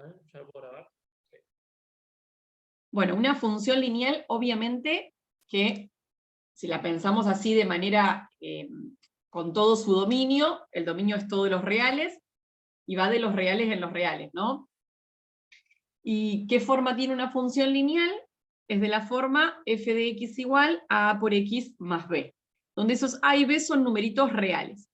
ver, ya lo puedo grabar. Sí. Bueno, una función lineal, obviamente, que si la pensamos así de manera con todo su dominio, el dominio es todo de los reales, y va de los reales en los reales, ¿no? ¿Y qué forma tiene una función lineal? Es de la forma f de x igual a a por x más b, donde esos a y b son numeritos reales.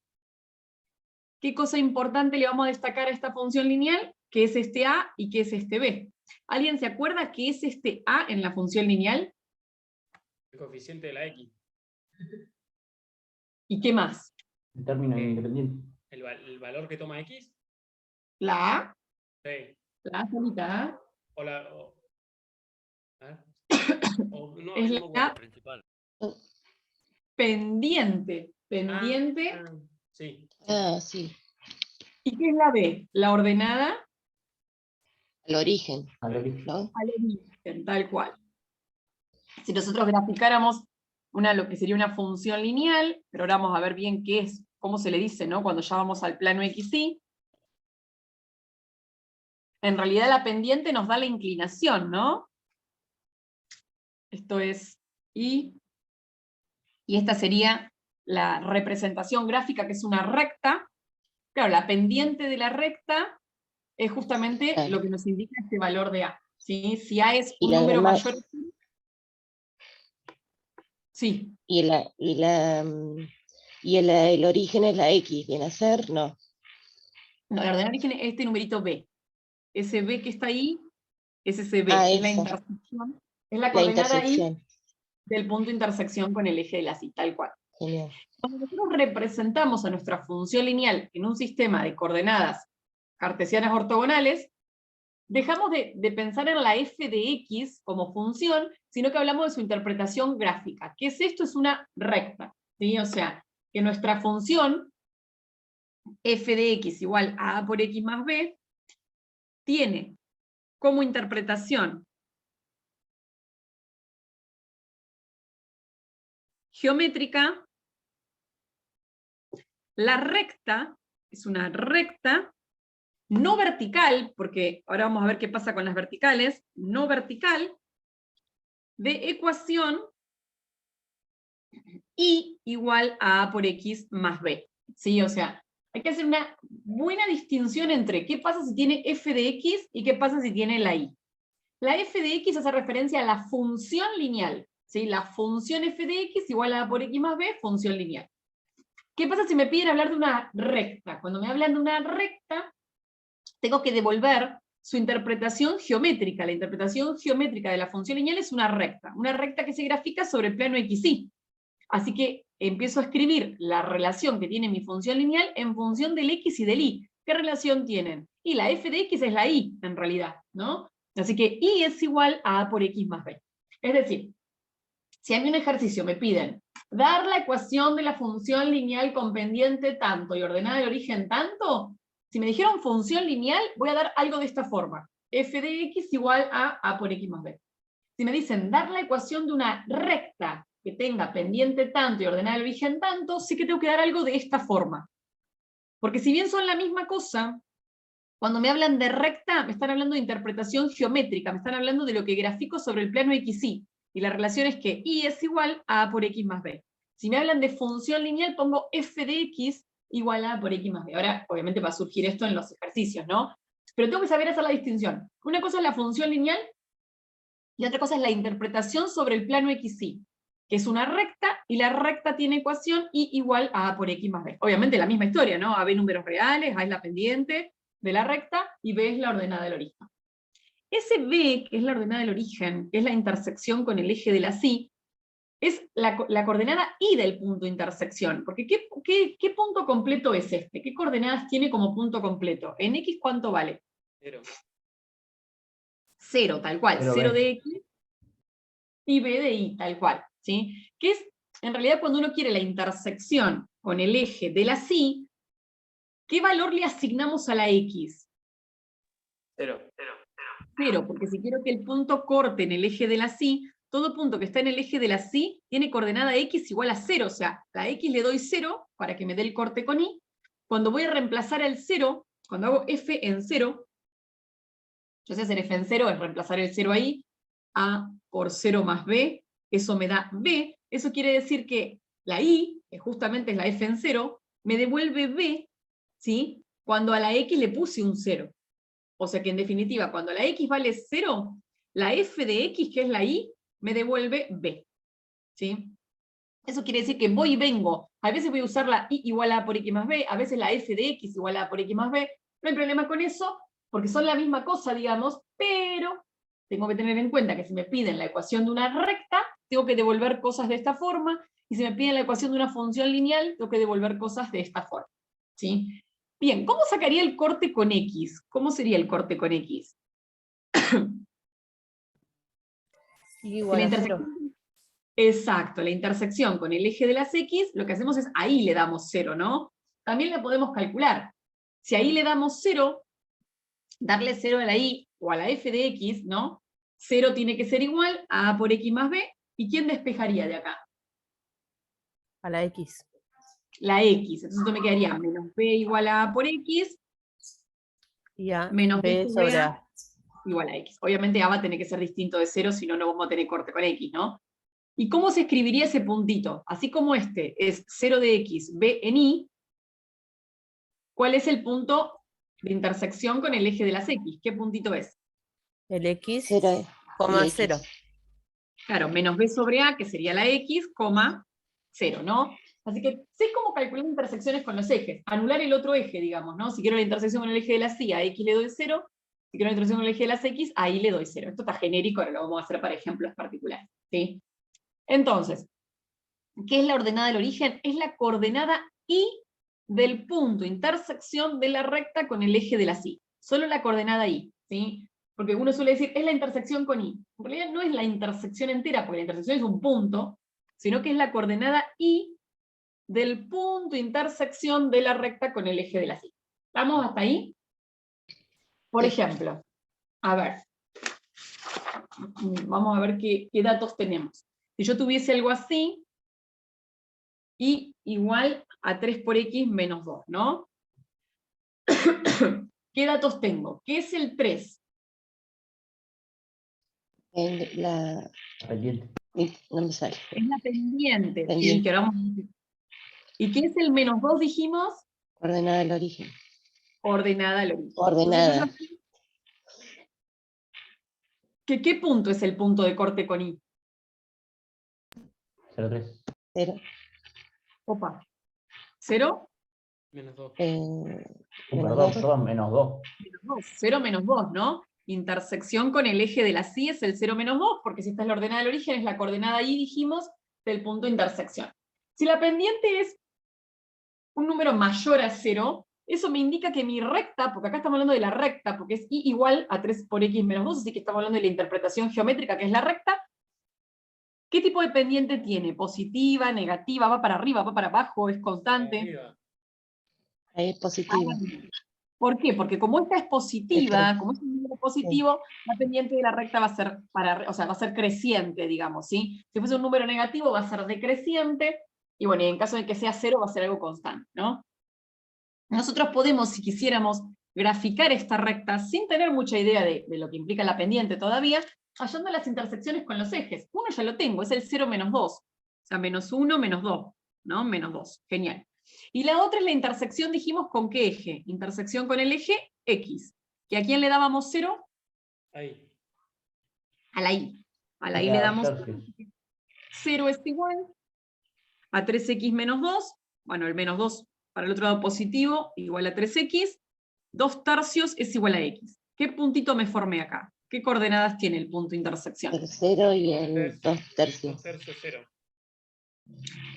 ¿Qué cosa importante le vamos a destacar a esta función lineal? ¿Qué es este a y qué es este b? ¿Alguien se acuerda qué es este a en la función lineal? El coeficiente de la X. ¿Y qué más? El término independiente. El valor que toma X. La a, Sí. la a solita, O la. A ver. No, es no la me acuerdo. a pendiente. Sí. Sí. ¿Y qué es la b? La ordenada Al origen, Al origen. ¿no? al origen, tal cual. Si nosotros graficáramos lo que sería una función lineal, pero ahora vamos a ver bien qué es, cómo se le dice, ¿no? Cuando ya vamos al plano XY, en realidad la pendiente nos da la inclinación, ¿no? Esto es Y, y esta sería la representación gráfica, que es una recta. Claro, la pendiente de la recta es justamente Claro. lo que nos indica este valor de A, ¿sí? Si A es Y un la número demás- mayor... Sí, Y el origen es la X, ¿viene a ser? No. no, la ordenada origen es este numerito B. Ese B que está ahí, es ese B, Ah, es la esa. intersección, es la La coordenada Y intersección. del punto de intersección con el eje de la Y, tal cual. Genial. Cuando nosotros representamos a nuestra función lineal en un sistema de coordenadas cartesianas ortogonales, dejamos de pensar en la f de x como función, sino que hablamos de su interpretación gráfica. ¿Qué es esto? Es una recta, ¿sí? O sea, que nuestra función f de x igual a a por x más b tiene como interpretación geométrica la recta, es una recta no vertical, porque ahora vamos a ver qué pasa con las verticales, no vertical, de ecuación y igual a a por x más b. ¿Sí? O sea, hay que hacer una buena distinción entre qué pasa si tiene f de x y qué pasa si tiene la y. La f de x hace referencia a la función lineal. ¿Sí? La función f de x igual a por x más b, función lineal. ¿Qué pasa si me piden hablar de una recta? Cuando me hablan de una recta, tengo que devolver su interpretación geométrica. La interpretación geométrica de la función lineal es una recta que se grafica sobre el plano XY. Así que empiezo a escribir la relación que tiene mi función lineal en función del x y del y. ¿Qué relación tienen? Y la f de x es la y, en realidad, ¿no? Así que y es igual a por x más b. Es decir, si a mí un ejercicio me piden dar la ecuación de la función lineal con pendiente tanto y ordenada de origen tanto, si me dijeron función lineal, voy a dar algo de esta forma. F de x igual a por x más b. Si me dicen dar la ecuación de una recta que tenga pendiente tanto y ordenada de origen tanto, sí que tengo que dar algo de esta forma. Porque si bien son la misma cosa, cuando me hablan de recta, me están hablando de interpretación geométrica, me están hablando de lo que grafico sobre el plano XY. Y la relación es que y es igual a a por x más b. Si me hablan de función lineal, pongo f de x igual a por x más b. Ahora, obviamente va a surgir esto en los ejercicios, ¿no? Pero tengo que saber hacer la distinción. Una cosa es la función lineal y otra cosa es la interpretación sobre el plano XY, que es una recta, y la recta tiene ecuación y igual a por x más b. Obviamente la misma historia, ¿no? A b números reales, a es la pendiente de la recta, y b es la ordenada del origen. Ese b, que es la ordenada del origen, que es la intersección con el eje de la Y, es la coordenada y del punto de intersección. Porque ¿qué punto completo es este? ¿Qué coordenadas tiene como punto completo? ¿En x cuánto vale? 0. 0, tal cual. 0 de x y b de y, tal cual. ¿Sí? Que es, en realidad, cuando uno quiere la intersección con el eje de la Y, ¿qué valor le asignamos a la x? 0. 0, porque si quiero que el punto corte en el eje de la Y, todo punto que está en el eje de la Y tiene coordenada x igual a 0, o sea, la x le doy 0 para que me dé el corte con y. Cuando voy a reemplazar al 0, cuando hago f en 0, Yo sé hacer f en 0, es reemplazar el 0 ahí, a por 0 más b, eso me da b, eso quiere decir que la i, que justamente es la f en 0, me devuelve b, ¿sí? Cuando a la x le puse un 0. O sea que en definitiva, cuando la x vale 0, la f de x, que es la i, me devuelve b, ¿sí? Eso quiere decir que voy y vengo. A veces voy a usar la i igual a por x más b, a veces la f de x igual a por x más b. No hay problema con eso, porque son la misma cosa, digamos, pero tengo que tener en cuenta que si me piden la ecuación de una recta, tengo que devolver cosas de esta forma, y si me piden la ecuación de una función lineal, tengo que devolver cosas de esta forma, ¿sí? Bien, ¿cómo sacaría el corte con x? ¿Cómo sería el corte con x? Igual a 0. Exacto, la intersección con el eje de las x, lo que hacemos es, ahí le damos 0, ¿no? También la podemos calcular. Si ahí le damos 0, darle 0 a la y o a la f de x, ¿no? 0 tiene que ser igual a por x más b, ¿y quién despejaría de acá? A la X. La x, entonces esto me quedaría menos b igual a a por x, Y a menos b B sobre sobre a A. igual a x. Obviamente a va a tener que ser distinto de 0, si no, no vamos a tener corte con x, ¿no? ¿Y cómo se escribiría ese puntito? Así como este es 0 de x, b en y, ¿cuál es el punto de intersección con el eje de las x? ¿Qué puntito es? El X, 0 coma y 0. Claro, menos b sobre a, que sería la x, coma 0, ¿no? Así que sé cómo calcular intersecciones con los ejes. Anular el otro eje, digamos, ¿no? Si quiero la intersección con el eje de las y, a x le doy 0. Si quiero la intersección con el eje de las x, a y le doy 0. Esto está genérico, ahora lo vamos a hacer para ejemplos particulares, ¿sí? Entonces, ¿qué es la ordenada del origen? Es la coordenada y del punto intersección de la recta con el eje de la y. Solo la coordenada y, ¿sí? Porque uno suele decir, es la intersección con y. En realidad no es la intersección entera, porque la intersección es un punto, sino que es la coordenada y del punto intersección de la recta con el eje de la y. ¿Estamos hasta ahí? Por Sí. ejemplo, a ver, vamos a ver qué datos tenemos. Si yo tuviese algo así, y igual a 3 por x menos 2, ¿no? ¿Qué datos tengo? ¿Qué es el 3? La Pendiente. no me sale. Es la pendiente. ¿Sí? Pendiente. Que ahora vamos a ver. ¿Y qué es el menos 2, dijimos? Ordenada del origen. Ordenada al origen. Ordenada. Entonces, ¿qué punto es el punto de corte con i? 0,3. 0. Opa. ¿0? Menos 2. Menos Perdón, menos 2. Menos 2. 0 menos 2, ¿no? Intersección con el eje de la y es el 0 menos 2, porque si esta es la ordenada del origen, es la coordenada y, dijimos, del punto de intersección. Si la pendiente es un número mayor a 0, eso me indica que mi recta, porque acá estamos hablando de la recta, porque es i igual a 3 por x menos 2, así que estamos hablando de la interpretación geométrica, que es la recta. ¿Qué tipo de pendiente tiene? ¿Positiva, negativa, va para arriba, va para abajo, es constante? Arriba. Ahí es positivo. ¿Por qué? Porque como esta es positiva, como es un número positivo, la pendiente de la recta va a ser o sea, va a ser creciente, digamos, ¿sí? Si fuese un número negativo, va a ser decreciente, y bueno, y en caso de que sea 0, va a ser algo constante, ¿no? Nosotros podemos, si quisiéramos, graficar esta recta sin tener mucha idea de lo que implica la pendiente todavía, hallando las intersecciones con los ejes. Uno ya lo tengo, es el 0 menos 2. O sea, menos 1, menos 2, ¿no? Menos 2, genial. Y la otra es la intersección, dijimos, ¿con qué eje? Intersección con el eje X. ¿Y a quién le dábamos 0? Ahí. A la Y. A la Y le damos Tercios. 0 es igual a 3x menos 2. Bueno, el menos 2 para el otro lado positivo, igual a 3x. 2 tercios es igual a x. ¿Qué puntito me formé acá? ¿Qué coordenadas tiene el punto de intersección? El 0 y el 2 tercios. 2 tercios 0.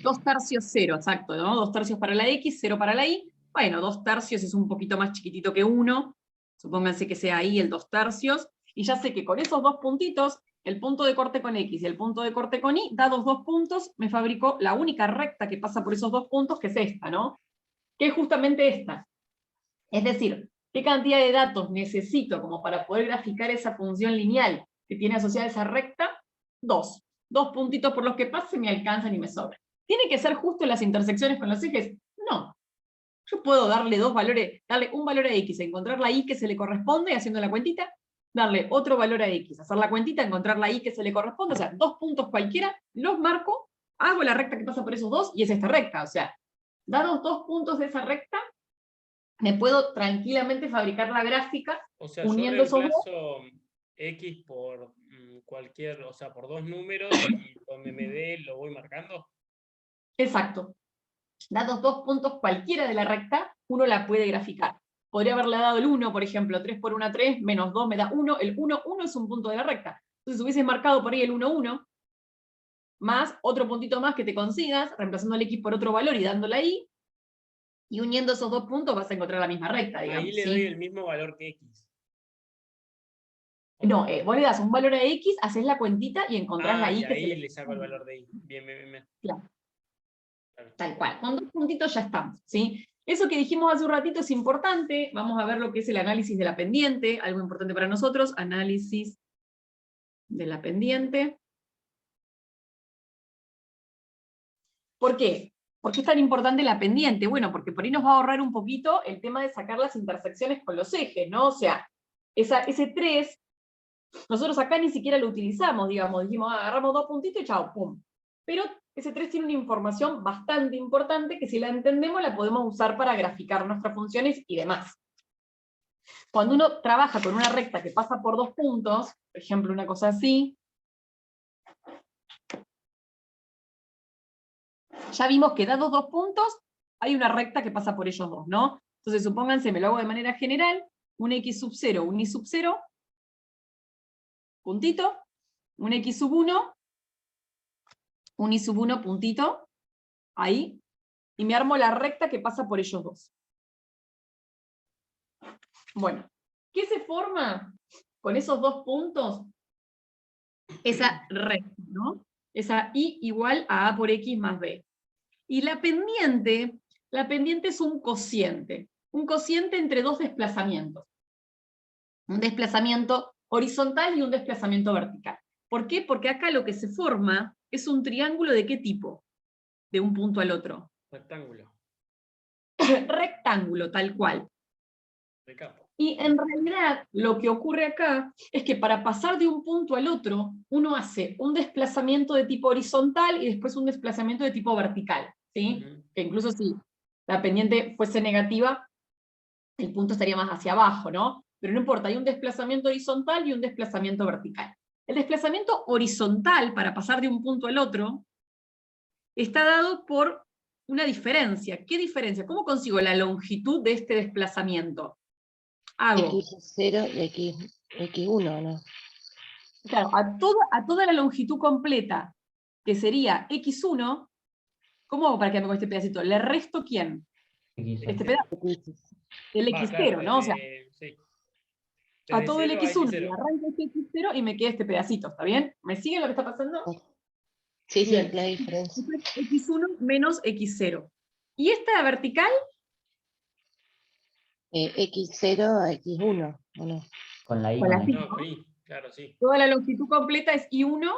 2 tercios 0, exacto, ¿no? 2 tercios para la x, 0 para la y. Bueno, 2 tercios es un poquito más chiquitito que 1. Supónganse que sea ahí el 2 tercios. Y ya sé que con esos dos puntitos, el punto de corte con x y el punto de corte con y, dados dos puntos, me fabrico la única recta que pasa por esos dos puntos, que es esta, ¿no? Que es justamente esta. Es decir, ¿qué cantidad de datos necesito como para poder graficar esa función lineal que tiene asociada esa recta? 2. 2 puntitos por los que pase me alcanzan y me sobran. ¿Tiene que ser justo en las intersecciones con los ejes? No. Yo puedo darle dos valores, darle un valor a x, encontrar la y que se le corresponde haciendo la cuentita, darle otro valor a X, hacer la cuentita, encontrar la Y que se le corresponde, o sea, 2 puntos cualquiera, los marco, hago la recta que pasa por esos dos, y es esta recta, o sea, dados 2 puntos de esa recta, me puedo tranquilamente fabricar la gráfica O sea, uniendo yo esos dos. reemplazo X por cualquier, o sea, por 2 números y donde me dé lo voy marcando. Exacto. Dados 2 puntos cualquiera de la recta, uno la puede graficar. Podría haberle dado el 1, por ejemplo, 3 por 1, 3, menos 2 me da 1, el 1, 1 es un punto de la recta. Entonces hubieses marcado por ahí el 1, 1, más otro puntito más que te consigas, reemplazando el X por otro valor y dándole ahí, y uniendo esos 2 puntos vas a encontrar la misma recta, digamos. Ahí le ¿sí? doy el mismo valor que X. No, vos le das un valor a X, haces la cuentita y encontrás la Ah, Y y que se ahí le... le saco el valor de Y. Bien, bien, bien. Claro. Claro. Tal cual. Con 2 puntitos ya estamos, ¿sí? Eso que dijimos hace un ratito es importante. Vamos a ver lo que es el análisis de la pendiente, algo importante para nosotros, análisis de la pendiente. ¿Por qué? ¿Por qué es tan importante la pendiente? Bueno, porque por ahí nos va a ahorrar un poquito el tema de sacar las intersecciones con los ejes, ¿no? O sea, ese 3, nosotros acá ni siquiera lo utilizamos, digamos, dijimos, agarramos 2 puntitos y chao, pum. Pero ese 3 tiene una información bastante importante que si la entendemos la podemos usar para graficar nuestras funciones y demás. Cuando uno trabaja con una recta que pasa por 2 puntos, por ejemplo una cosa así, ya vimos que dados 2 puntos, hay una recta que pasa por ellos dos, ¿no? Entonces supónganse, me lo hago de manera general, un X sub 0, un Y sub 0, puntito, un X sub 1, un Y sub 1, puntito, ahí, y me armo la recta que pasa por ellos dos. Bueno, ¿qué se forma con esos 2 puntos? Esa recta, ¿no? Esa Y igual a A por X más B. Y la pendiente es un cociente entre 2 desplazamientos. Un desplazamiento horizontal y un desplazamiento vertical. ¿Por qué? Porque acá lo que se forma es un triángulo ¿de qué tipo? De un punto al otro. Rectángulo. Rectángulo, tal cual. De campo. Y en realidad lo que ocurre acá es que para pasar de un punto al otro, uno hace un desplazamiento de tipo horizontal y después un desplazamiento de tipo vertical, ¿sí? Que incluso si la pendiente fuese negativa, el punto estaría más hacia abajo, ¿no? Pero no importa, hay un desplazamiento horizontal y un desplazamiento vertical. El desplazamiento horizontal para pasar de un punto al otro está dado por una diferencia. ¿Qué diferencia? ¿Cómo consigo la longitud de este desplazamiento? Hago, X0 y X1, ¿no? claro, a toda la longitud completa, que sería X1, ¿cómo hago para que me con este pedacito? ¿Le resto quién? X. Este pedazo, el Va, X0, claro, ¿no? O sea, sí. a Desde todo el 0 a X1, le X0. arranco este X0 y me queda este pedacito, ¿está bien? ¿Me siguen lo que está pasando? Sí, Bien. sí, la diferencia. X1 menos X0. ¿Y esta vertical? X0 a X1, ¿o no? Con la I. Con la Con I. la I. No, con I, claro, sí. Toda la longitud completa es I1,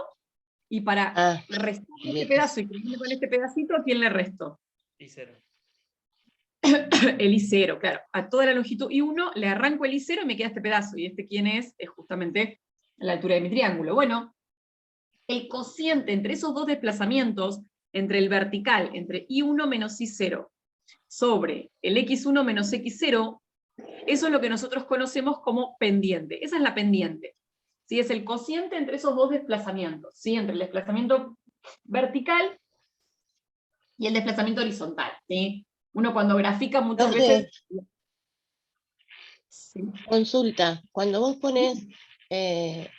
y para Ah, restar y este X. pedazo y quedarme con este pedacito, ¿a quién le resto? I0. El I0, claro. A toda la longitud I1 le arranco el I0 y me queda este pedazo. ¿Y este quién es? Es justamente la altura de mi triángulo. Bueno, el cociente entre esos dos desplazamientos, entre el vertical, entre I1 menos I0, sobre el X1 menos X0, eso es lo que nosotros conocemos como pendiente. Esa es la pendiente. ¿Sí? Es el cociente entre esos dos desplazamientos, ¿sí? Entre el desplazamiento vertical y el desplazamiento horizontal, ¿sí? Uno cuando grafica muchas Profe, veces... ¿sí? consulta, cuando vos pones I1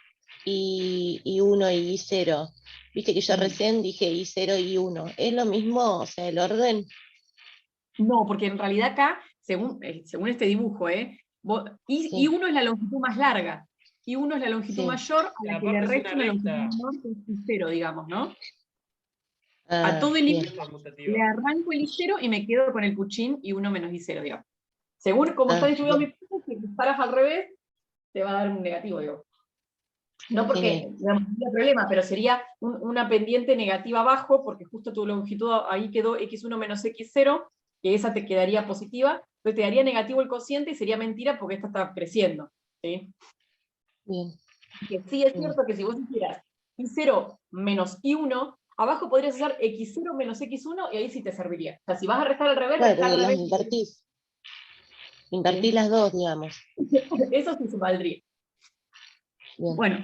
y I0, viste que yo recién dije I0 y I1, ¿es lo mismo? O sea, el orden. No, porque en realidad acá, según este dibujo, Sí. I1 es la longitud más larga, I1 es la longitud Sí. mayor a la que le Aparte es resta una una longitud recta. menor que es I0, digamos, ¿no? A Ah, todo el bien. I le arranco el I0 y me quedo con el puchín I1 menos I0, digamos. Según como está distribuido mi punto, si disparas al revés, te va a dar un negativo, digo. No porque digamos, no hay problema, pero sería una pendiente negativa abajo, porque justo tu longitud ahí quedó X1 menos X0, que esa te quedaría positiva, entonces te daría negativo el cociente y sería mentira porque esta está creciendo, ¿sí? Bien. Que sí es cierto que si vos hicieras I0 menos I1, abajo podrías hacer X0 menos X1 y ahí sí te serviría. O sea, si vas a restar al revés, Claro, restar al las revés. invertís. Invertís las dos, digamos. Eso sí se valdría. Bien. Bueno,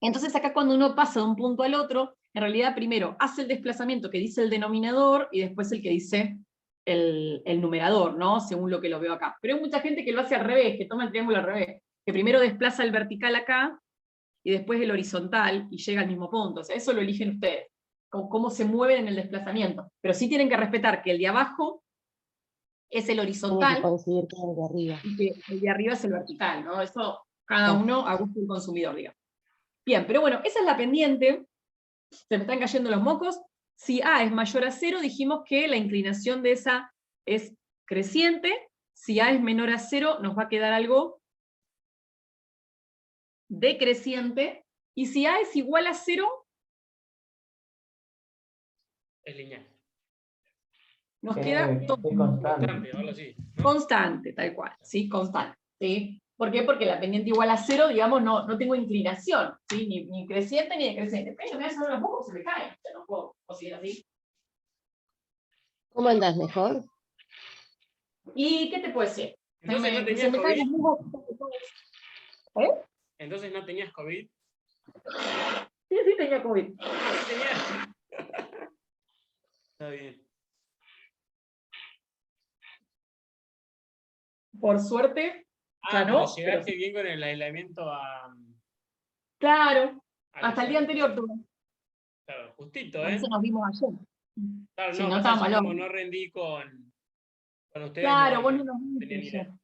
entonces acá cuando uno pasa de un punto al otro, en realidad primero hace el desplazamiento que dice el denominador y después el que dice el numerador, ¿no? Según lo que lo veo acá. Pero hay mucha gente que lo hace al revés, que toma el triángulo al revés, que primero desplaza el vertical acá y después el horizontal y llega al mismo punto. O sea, eso lo eligen ustedes, cómo se mueven en el desplazamiento. Pero sí tienen que respetar que el de abajo es el Tiene que horizontal coincidir con el de arriba. y que el de arriba es el vertical, ¿no? Eso cada Ah. uno a gusto del consumidor, digamos. Bien, pero bueno, esa es la pendiente. Se me están cayendo los mocos. Si A es mayor a 0, dijimos que la inclinación de esa es creciente. Si A es menor a 0, nos va a quedar algo decreciente. Y si A es igual a 0, Es lineal. nos queda Es todo constante. Constante, algo así, ¿no? constante, tal cual, ¿sí? Constante, ¿sí? ¿Por qué? Porque la pendiente igual a 0, digamos, no tengo inclinación, ¿sí? Ni creciente ni decreciente. Pero me hacen los mocos, se me caen. O sea, no puedo conseguir así. ¿Cómo andás? ¿Mejor? ¿Y qué te puede ser? Entonces no Se tenías me caen COVID. los mocos. ¿Eh? Entonces no tenías COVID. Sí, sí tenía COVID. Ah, sí tenías. Está bien. Por suerte, ya Pero no. Pero llegaste bien con el aislamiento a claro, los hasta el día anterior tuve. Claro, justito, Por ¿eh? eso nos vimos ayer. Claro, Si no, no, pasa estaba yo malo. como no rendí con ustedes, Claro, vos no no nos tenía viste ni idea.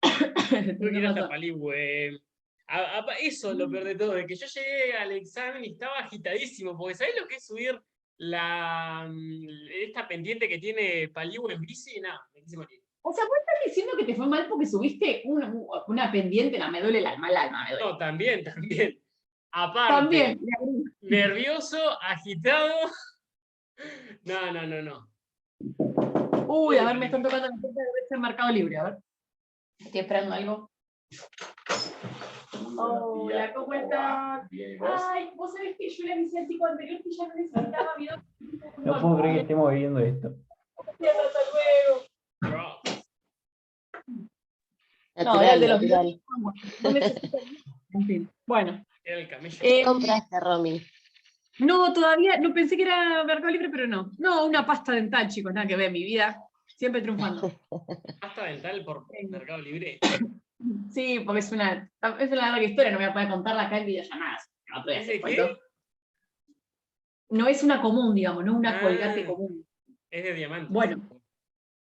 ayer. Tuve que ir Tenés hasta razón. Paligüe. Eso lo peor de todo, de que yo llegué al examen y estaba agitadísimo, porque ¿sabés lo que es subir esta pendiente que tiene Paligüe en bici? No, me quise morir. O sea, vos estás diciendo que te fue mal porque subiste una pendiente, me duele el alma, me duele. No, también, también. Aparte, También, le agregué. nervioso, agitado. No. Uy, a ver, me Horrible. están tocando la puerta de Mercado Libre, a ver. Estoy esperando algo. Hola, ¿cómo estás? Ay, vos sabés que yo le avisé al chico anterior que ya no necesitaba video. No puedo creer que estemos viviendo esto. Hasta luego. Bro. No, era el de los Natural. videos. No necesito. En fin, bueno. Era el camello. ¿Qué compraste, Romy? No, todavía, no pensé que era Mercado Libre, pero no. No, una pasta dental, chicos, nada que ver, mi vida. Siempre triunfando. Pasta dental por Mercado Libre. Sí, porque es una larga historia, no me voy a poder contarla acá en videollamadas. No, ¿Es de qué? No es una común, digamos, no una colgate Ah, común. es de diamantes. Bueno,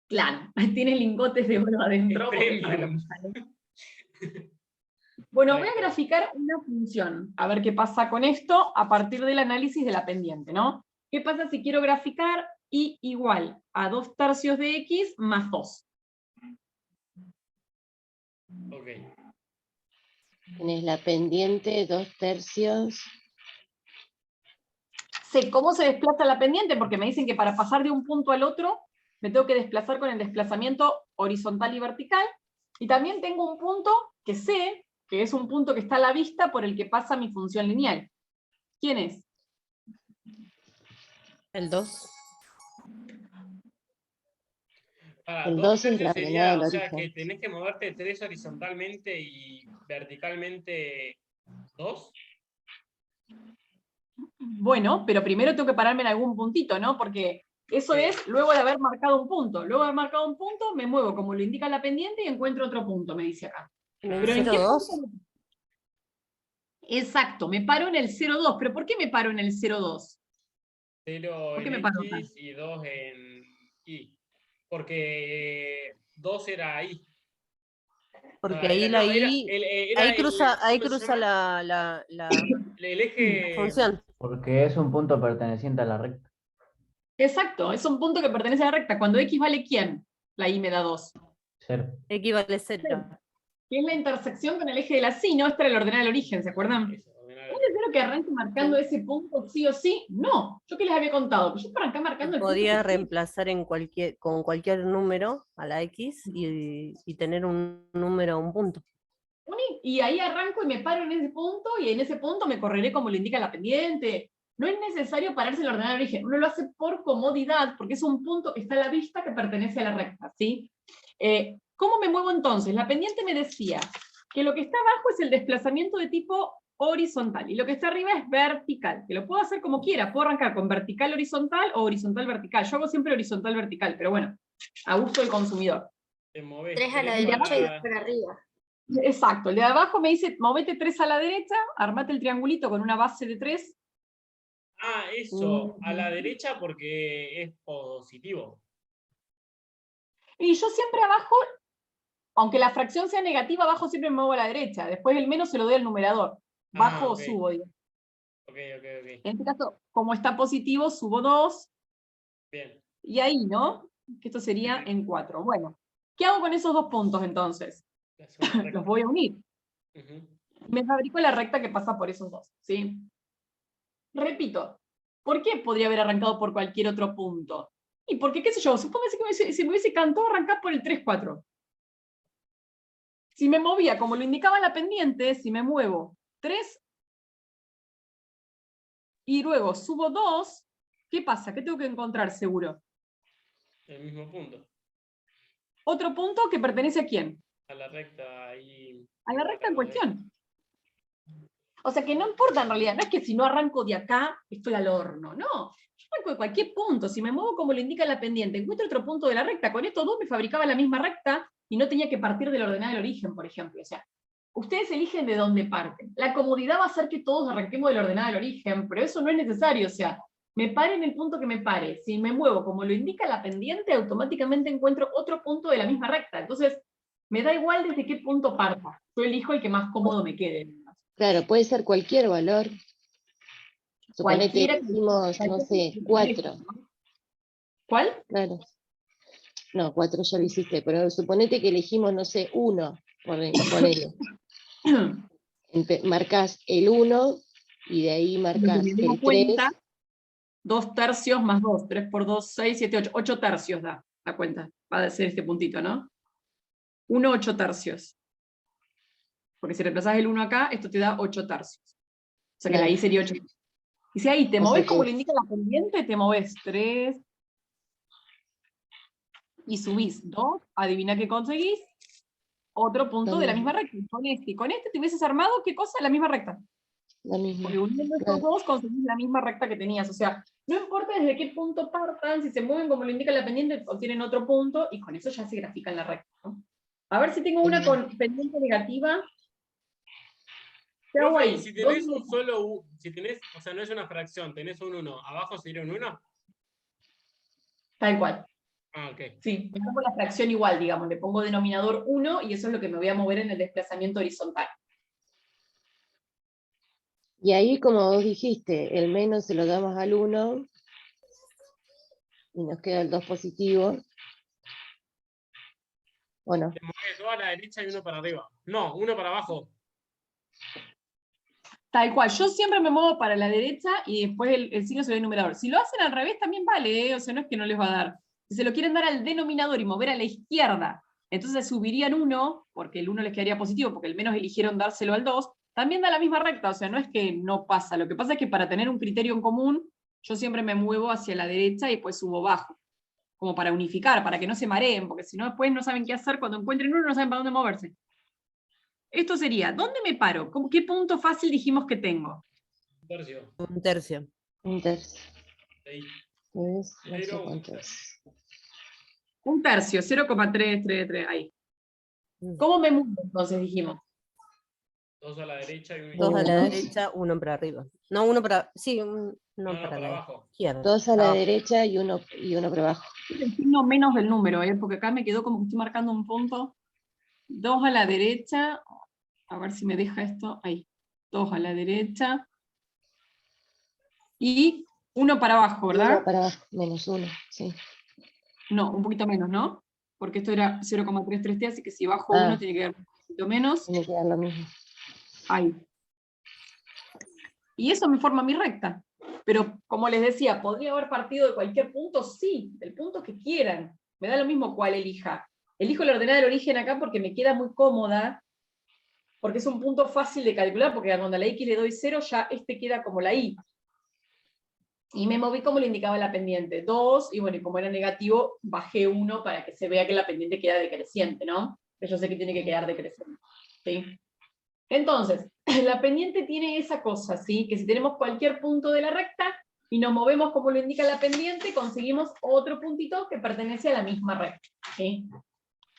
claro, tiene lingotes de oro adentro. Es porque para premium. lo que sale. Bueno, voy a Claro. graficar una función, a ver qué pasa con esto a partir del análisis de la pendiente, ¿no? ¿Qué pasa si quiero graficar y igual a 2/3 de x más 2? Ok. Tenés la pendiente 2/3. Sé cómo se desplaza la pendiente, porque me dicen que para pasar de un punto al otro, me tengo que desplazar con el desplazamiento horizontal y vertical, y también tengo un punto que sé, que es un punto que está a la vista por el que pasa mi función lineal. ¿Quién es? El 2. Para El 2 2 es tercios la sería, coordenada o del sea, que origen. tenés que moverte 3 horizontalmente y verticalmente 2. Bueno, pero primero tengo que pararme en algún puntito, ¿no? Porque eso Sí. es luego de haber marcado un punto. Luego de haber marcado un punto, me muevo como lo indica la pendiente y encuentro otro punto, me dice acá. En el ¿Pero en qué 0,2. punto? Exacto, me paro en el 0,2. ¿Pero por qué me paro en el 0,2? 0 ¿Por qué en me paro acá? X y 2 en Y. Porque 2 era Y. Porque No, ahí no, la I, ahí cruza ¿cómo se llama? el El eje. función. Porque es un punto perteneciente a la recta. Exacto, es un punto que pertenece a la recta. Cuando X vale ¿quién? La Y me da 2. 0. X vale 0. Que es la intersección con el eje de la sí, ¿no? Esta era el ordenal del origen, ¿se acuerdan? Eso, ¿Es necesario que arranque marcando ese punto sí o sí? No. ¿Yo qué les había contado? Yo arranqué marcando el punto Podía que sí. reemplazar con cualquier número a la X y tener un número, un punto. uní, y ahí arranco y me paro en ese punto, y en ese punto me correré como lo indica la pendiente. No es necesario pararse en el ordenador de origen, uno lo hace por comodidad, porque es un punto que está a la vista que pertenece a la recta, ¿sí? ¿Cómo me muevo entonces? La pendiente me decía que lo que está abajo es el desplazamiento de tipo horizontal, y lo que está arriba es vertical, que lo puedo hacer como quiera, puedo arrancar con vertical horizontal o horizontal vertical. Yo hago siempre horizontal vertical, pero bueno, a gusto del consumidor. Te movés 3 a la tres derecha y 2 para- para arriba. Exacto, el de abajo me dice, movete 3 a la derecha, armate el triangulito con una base de 3. Ah, eso, a la derecha porque es positivo. Y yo siempre abajo, aunque la fracción sea negativa, abajo siempre me muevo a la derecha. Después el menos se lo doy al numerador. Bajo o ok. subo. Digo. Ok. En este caso, como está positivo, subo 2. Bien. Y ahí, ¿no? Que esto sería Ujú. en 4. Bueno, ¿qué hago con esos 2 puntos entonces? La zona recta. Los voy a unir. Ujú. Me fabrico la recta que pasa por esos 2. ¿Sí? Repito, ¿por qué podría haber arrancado por cualquier otro punto? Y porque, qué sé yo, supóngase que si me hubiese cantado arrancar por el 3-4. Si me movía, como lo indicaba la pendiente, si me muevo 3 y luego subo 2, ¿qué pasa? ¿Qué tengo que encontrar seguro? El mismo punto. Otro punto que pertenece a quién? A la recta ahí. A la igual recta en lo de- cuestión. O sea que no importa en realidad, no es que si no arranco de acá, estoy al horno, no. Yo arranco de cualquier punto, si me muevo como lo indica la pendiente, encuentro otro punto de la recta, con estos 2 me fabricaba la misma recta y no tenía que partir del ordenado del origen, por ejemplo. O sea, ustedes eligen de dónde parten. La comodidad va a hacer que todos arranquemos del ordenado del origen, pero eso no es necesario, o sea, me pare en el punto que me pare. Si me muevo como lo indica la pendiente, automáticamente encuentro otro punto de la misma recta. Entonces, me da igual desde qué punto parta. Yo elijo el que más cómodo me quede. Claro, puede ser cualquier valor. Suponete Cualquiera que que- hicimos, no sé, 4. ¿Cuál? Claro. No, 4 ya lo hiciste, pero suponete que elegimos, no sé, 1. Ponele. Marcás el 1 y de ahí marcás Me doy el 3. cuenta, 2 tercios más 2, 3 por 2, 6, 7, 8. 8 tercios da la cuenta. Va a ser este puntito, ¿no? 1, 8 tercios. Porque si reemplazás el 1 acá, esto te da 8 tercios. O sea que la Claro. I sería 8. Y si ahí te O movés sea como que- le indica la pendiente, te movés 3 y subís 2, adivina qué conseguís, otro punto Lo de la mismo. misma recta. Y con este te hubieses armado, ¿qué cosa? La misma recta. La misma. Porque uniendo estos Claro. 2 conseguís la misma recta que tenías. O sea, no importa desde qué punto partan, si se mueven como lo indica la pendiente, obtienen otro punto, y con eso ya se grafican la recta, ¿no? A ver si tengo una con pendiente negativa. ¿Qué hago Profe, y ahí? si tenés ¿Dónde- un solo si tenés, o sea, no es una fracción, tenés un 1, ¿abajo sería un 1? Tal cual. Ah, ok. Sí, me pongo la fracción igual, digamos, le pongo denominador 1 y eso es lo que me voy a mover en el desplazamiento horizontal. Y ahí, como vos dijiste, el menos se lo damos al 1 y nos queda el 2 positivo. ¿O no? Te movés 2 a la derecha y 1 para arriba. No, 1 para abajo. Tal cual, yo siempre me muevo para la derecha y después el signo se lo doy numerador. Si lo hacen al revés también vale, ¿eh? O sea, no es que no les va a dar. Si se lo quieren dar al denominador y mover a la izquierda, entonces subirían 1, porque el 1 les quedaría positivo, porque el menos eligieron dárselo al 2, también da la misma recta, o sea, no es que no pasa. Lo que pasa es que para tener un criterio en común, yo siempre me muevo hacia la derecha y después subo bajo, como para unificar, para que no se mareen, porque si no después no saben qué hacer, cuando encuentren uno no saben para dónde moverse. Esto sería, ¿dónde me paro? ¿Qué punto fácil dijimos que tengo? Un tercio. Un tercio. Un tercio. Ahí. Es, no sé Pero- cuánto es. Un tercio, 0,333, ahí. Mm. ¿Cómo me muevo entonces, dijimos? 2 a la derecha y 1 Dos a la Dos. derecha, uno para arriba. No, uno para. Sí, uno No, para para la abajo. izquierda. 2 a la Abajo. derecha y uno para abajo. El signo menos del número, porque acá me quedó como que estoy marcando un punto. 2 a la derecha, a ver si me deja esto, ahí. 2 a la derecha. Y 1 para abajo, Y ¿verdad? uno para abajo, menos 1, sí. No, un poquito menos, ¿no? Porque esto era 0,33T, así que si bajo Ah. 1 tiene que dar un poquito menos. Tiene que dar lo mismo. Ahí. Y eso me forma mi recta. Pero, como les decía, ¿podría haber partido de cualquier punto? Sí, del punto que quieran. Me da lo mismo cuál elija. Elijo la ordenada del origen acá porque me queda muy cómoda. porque es un punto fácil de calcular, porque cuando a la X le doy 0, ya este queda como la Y. Y me moví como le indicaba la pendiente, 2, y bueno, y como era negativo, bajé 1 para que se vea que la pendiente queda decreciente, ¿no? Que yo sé que tiene que quedar decreciente, ¿sí? Entonces, la pendiente tiene esa cosa, ¿sí? Que si tenemos cualquier punto de la recta, y nos movemos como lo indica la pendiente, conseguimos otro puntito que pertenece a la misma recta, ¿sí?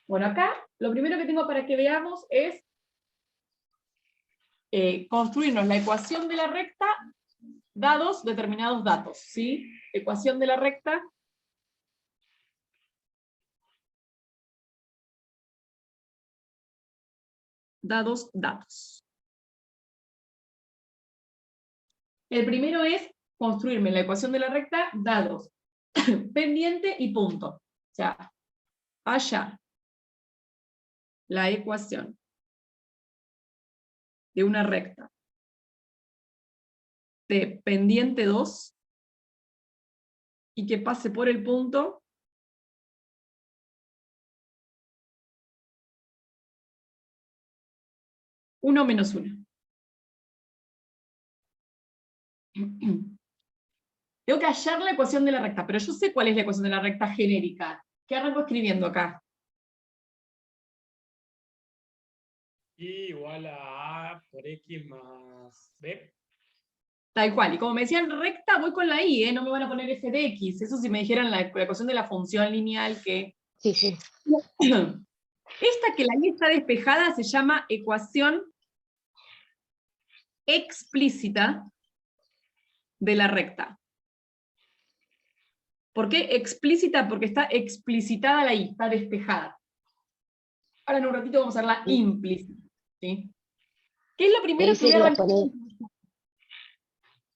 Bueno, acá, lo primero que tengo para que veamos es construirnos la ecuación de la recta dados determinados datos, ¿sí? Ecuación de la recta dados datos. El primero es construirme la ecuación de la recta dados pendiente y punto. O sea, hallar la ecuación de una recta de pendiente 2 y que pase por el punto 1 menos 1. Tengo que hallar la ecuación de la recta, pero yo sé cuál es la ecuación de la recta genérica. ¿Qué arranco escribiendo acá? Y igual a A por X más B. Tal cual. Y como me decían recta, voy con la Y, no me van a poner f de x. Eso si me dijeran la ecuación de la función lineal que... Sí, sí. Esta que la Y está despejada se llama ecuación explícita de la recta. ¿Por qué explícita? Porque está explicitada la Y, está despejada. Ahora en un ratito vamos a hacer la implícita, ¿sí? ¿Qué es lo primero que voy a arrancar?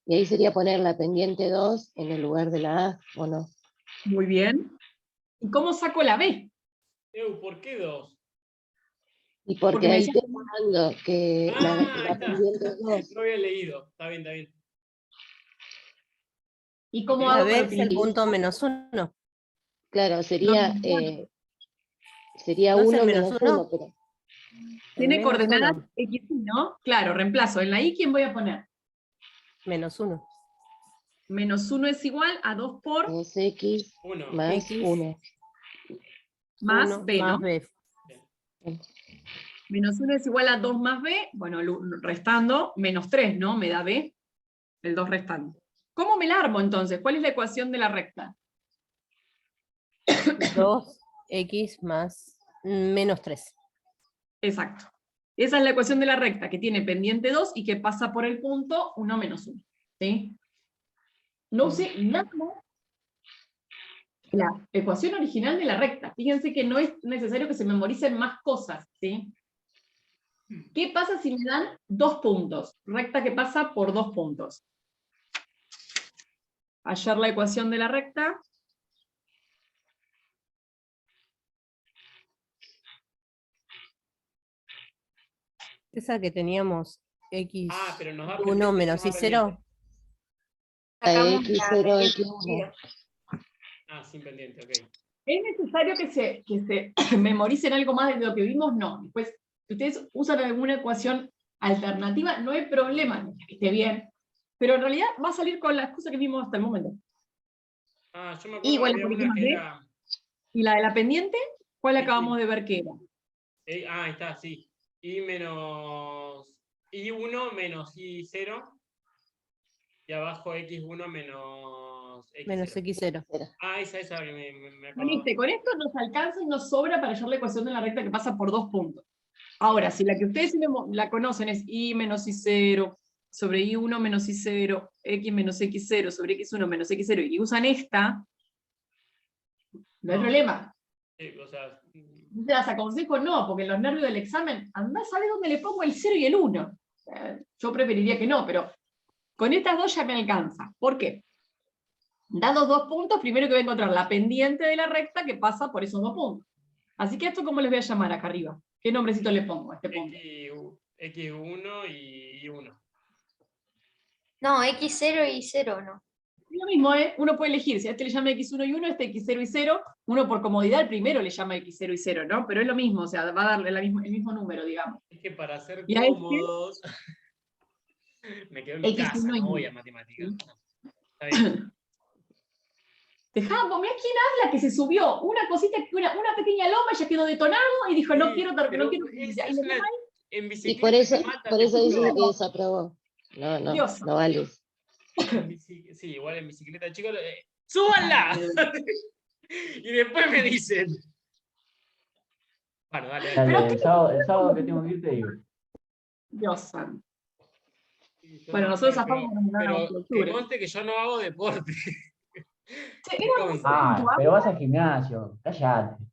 Y ahí sería poner la pendiente 2 en el lugar de la A, ¿o no? Muy bien. ¿Y cómo saco la B? ¿Por qué 2? Y porque Porque me ahí decían- te está dando que Ah, ahí la está. pendiente 2. No había leído. Está bien, está bien. ¿Y cómo Ok. La hago B para es el utilizar? punto -1. Claro, sería No, 1 ¿No es el menos -1? 1, pero Tiene El coordenadas -1. X, ¿no? Claro, reemplazo. En la Y, ¿quién voy a poner? -1. Menos 1 es igual a 2 por es X 1. más X. 1. más 1 B, ¿no? más B. Menos 1 es igual a 2 más B, bueno, restando, menos 3, ¿no? Me da B, el 2 restando. ¿Cómo me la armo entonces? ¿Cuál es la ecuación de la recta? 2x más -3. Exacto. Esa es la ecuación de la recta, que tiene pendiente 2 y que pasa por el punto 1 menos 1. ¿Sí? No usé nada la ecuación original de la recta. Fíjense que no es necesario que se memoricen más cosas, ¿sí? ¿Qué pasa si me dan 2 puntos? Recta que pasa por 2 puntos. Hallar la ecuación de la recta. Esa que teníamos x1 Ah, pero nos da pendiente, menos no nos da y0. pendiente. A X0, X1. Ah, sin pendiente, ok. ¿Es necesario que se memoricen algo más de lo que vimos? No. Después, si ustedes usan alguna ecuación alternativa, no hay problema, que esté bien. Pero en realidad va a salir con las cosas que vimos hasta el momento. Ah, yo me acuerdo Y que bueno, había por una ejemplo, que era... ¿y la de la pendiente? ¿Cuál Sí, acabamos sí. de ver que era? Ahí está, sí. Y menos... I1 menos I0. Y abajo X1 menos Menos X0. x0. Ah, esa que me acordaba. ¿Viste? Con esto nos alcanza y nos sobra para hallar la ecuación de la recta que pasa por 2 puntos. Ahora, si la que ustedes la conocen es I menos I0 sobre I1 menos I0, X menos X0 sobre X1 menos X0, y usan esta, no hay problema. Sí, o sea, Te las aconsejo no, porque en los nervios del examen, andá, ¿sabes dónde le pongo el 0 y el 1? Yo preferiría que no, pero con estas dos ya me alcanza. ¿Por qué? Dados 2 puntos, primero que voy a encontrar la pendiente de la recta que pasa por esos 2 puntos. Así que esto, ¿cómo les voy a llamar acá arriba? ¿Qué nombrecito le pongo a este punto? X1 y 1. No, X0 y 0, ¿no? Sí, lo mismo, ¿eh? Uno puede elegir, si a este le llama X1 y 1, este X0 y 0, uno por comodidad el primero le llama X0 y 0, ¿no? Pero es lo mismo, o sea, va a darle el mismo número, digamos. Es que para ser Y a este, cómodos, me quedo en mi casa, X1 y no voy 1. a matemáticas. Está bien. Dejamos, mirá quién habla que se subió, una cosita, una pequeña loma, ya quedó detonado y dijo, no Sí, quiero, pero no quiero. es Y lo una- deja en Y bicicleta te matan, por te eso dice juro. que desaprobó. No, no, Dios. no vale. Sí, igual en bicicleta, chicos, ¡súbanla! Y después me dicen. Bueno, dale, dale. Dale, el sábado que tengo que ir te digo. Dios santo. Sí, yo Bueno, no, nosotros pero, zafamos con la pero que octubre. conste que yo no hago deporte. Che, Que era conste. Ah, pero vas al gimnasio, cállate.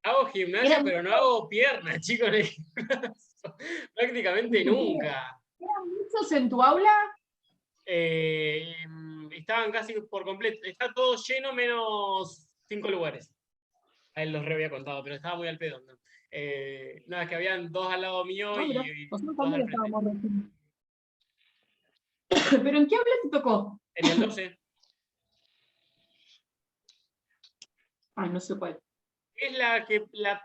Hago gimnasia, Era pero no hago piernas, chicos. en el gimnasio. Prácticamente nunca. ¿Eran muchos en tu aula? Estaban casi por completo. Está todo lleno menos 5 lugares. A él los re había contado, pero estaba muy al pedo. ¿No? Nada, es que habían 2 al lado mío No, mirá, y nosotros 2 al también frente. estábamos recién. ¿Pero en qué aula te tocó? En el 12 Ah, no sé cuál. es la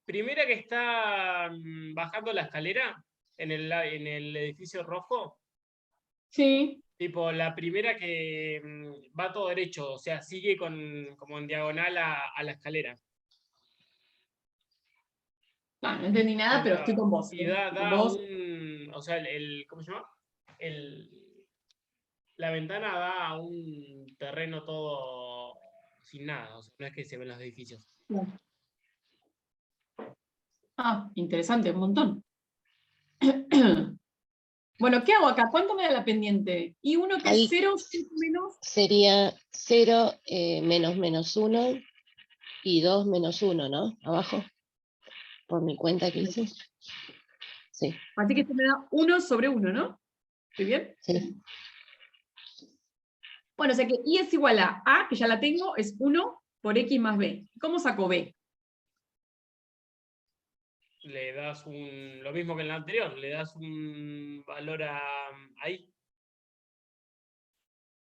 primera que está bajando la escalera en el edificio rojo. Sí. Tipo, la primera que va todo derecho, o sea, sigue como en diagonal a la escalera. No entendí nada, pero estoy con vos. Y Estoy con da vos. o sea, ¿cómo se llama? La ventana da a un terreno todo sin nada, o sea, no es que se ven los edificios. Ah, interesante, un montón. Bueno, ¿qué hago acá? ¿Cuánto me da la pendiente? Y uno que Ahí. es 0 menos. Sería 0 menos 1 y 2 menos 1, ¿no? Abajo. Por mi cuenta que hice. Sí, Así que esto me da 1 sobre 1, ¿no? ¿Estoy bien? sí. Bueno, o sea que Y es igual a A, que ya la tengo, es 1 por X más B. ¿Cómo saco B? Le das lo mismo que en la anterior, le das un valor ahí.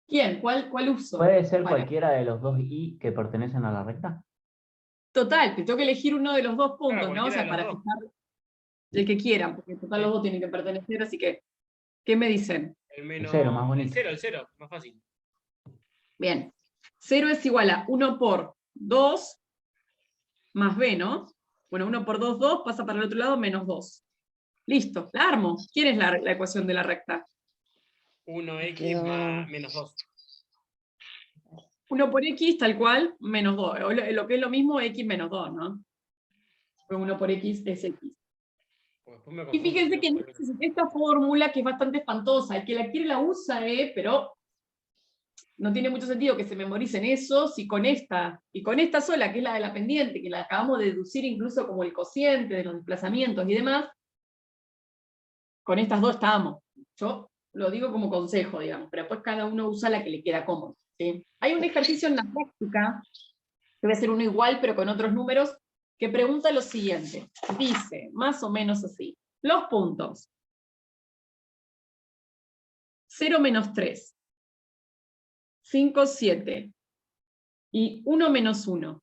¿Quién? ¿Cuál uso? ¿Puede ser Para. cualquiera de los dos I que pertenecen a la recta? Total, te tengo que elegir uno de los dos puntos, ¿no? O cualquiera sea, de los para dos. fijar el que quieran, porque total Sí. los dos tienen que pertenecer, así que, ¿qué me dicen? El menos. cero, más bonito. El cero, más fácil. Bien. 0 es igual a 1 por 2 más B, ¿no? Bueno, 1 por 2, 2, pasa para el otro lado, menos 2. Listo, la armo. ¿Quién es la ecuación de la recta? 1x Quedó- menos 2. 1 por X, tal cual, menos 2. O lo que es lo mismo, X menos 2, ¿no? 1 por X es X. Y fíjense que necesité esta fórmula que es bastante espantosa. El que la quiere la usa, pero no tiene mucho sentido que se memoricen eso si con esta, y con esta sola, que es la de la pendiente, que la acabamos de deducir incluso como el cociente de los desplazamientos y demás, con estas dos estábamos. Yo lo digo como consejo, digamos, pero después cada uno usa la que le queda cómodo. ¿Sí? Hay un ejercicio en la práctica, que voy a hacer uno igual, pero con otros números, que pregunta lo siguiente. Dice, más o menos así, los puntos 0 menos 3, 5, 7 y 1 menos 1,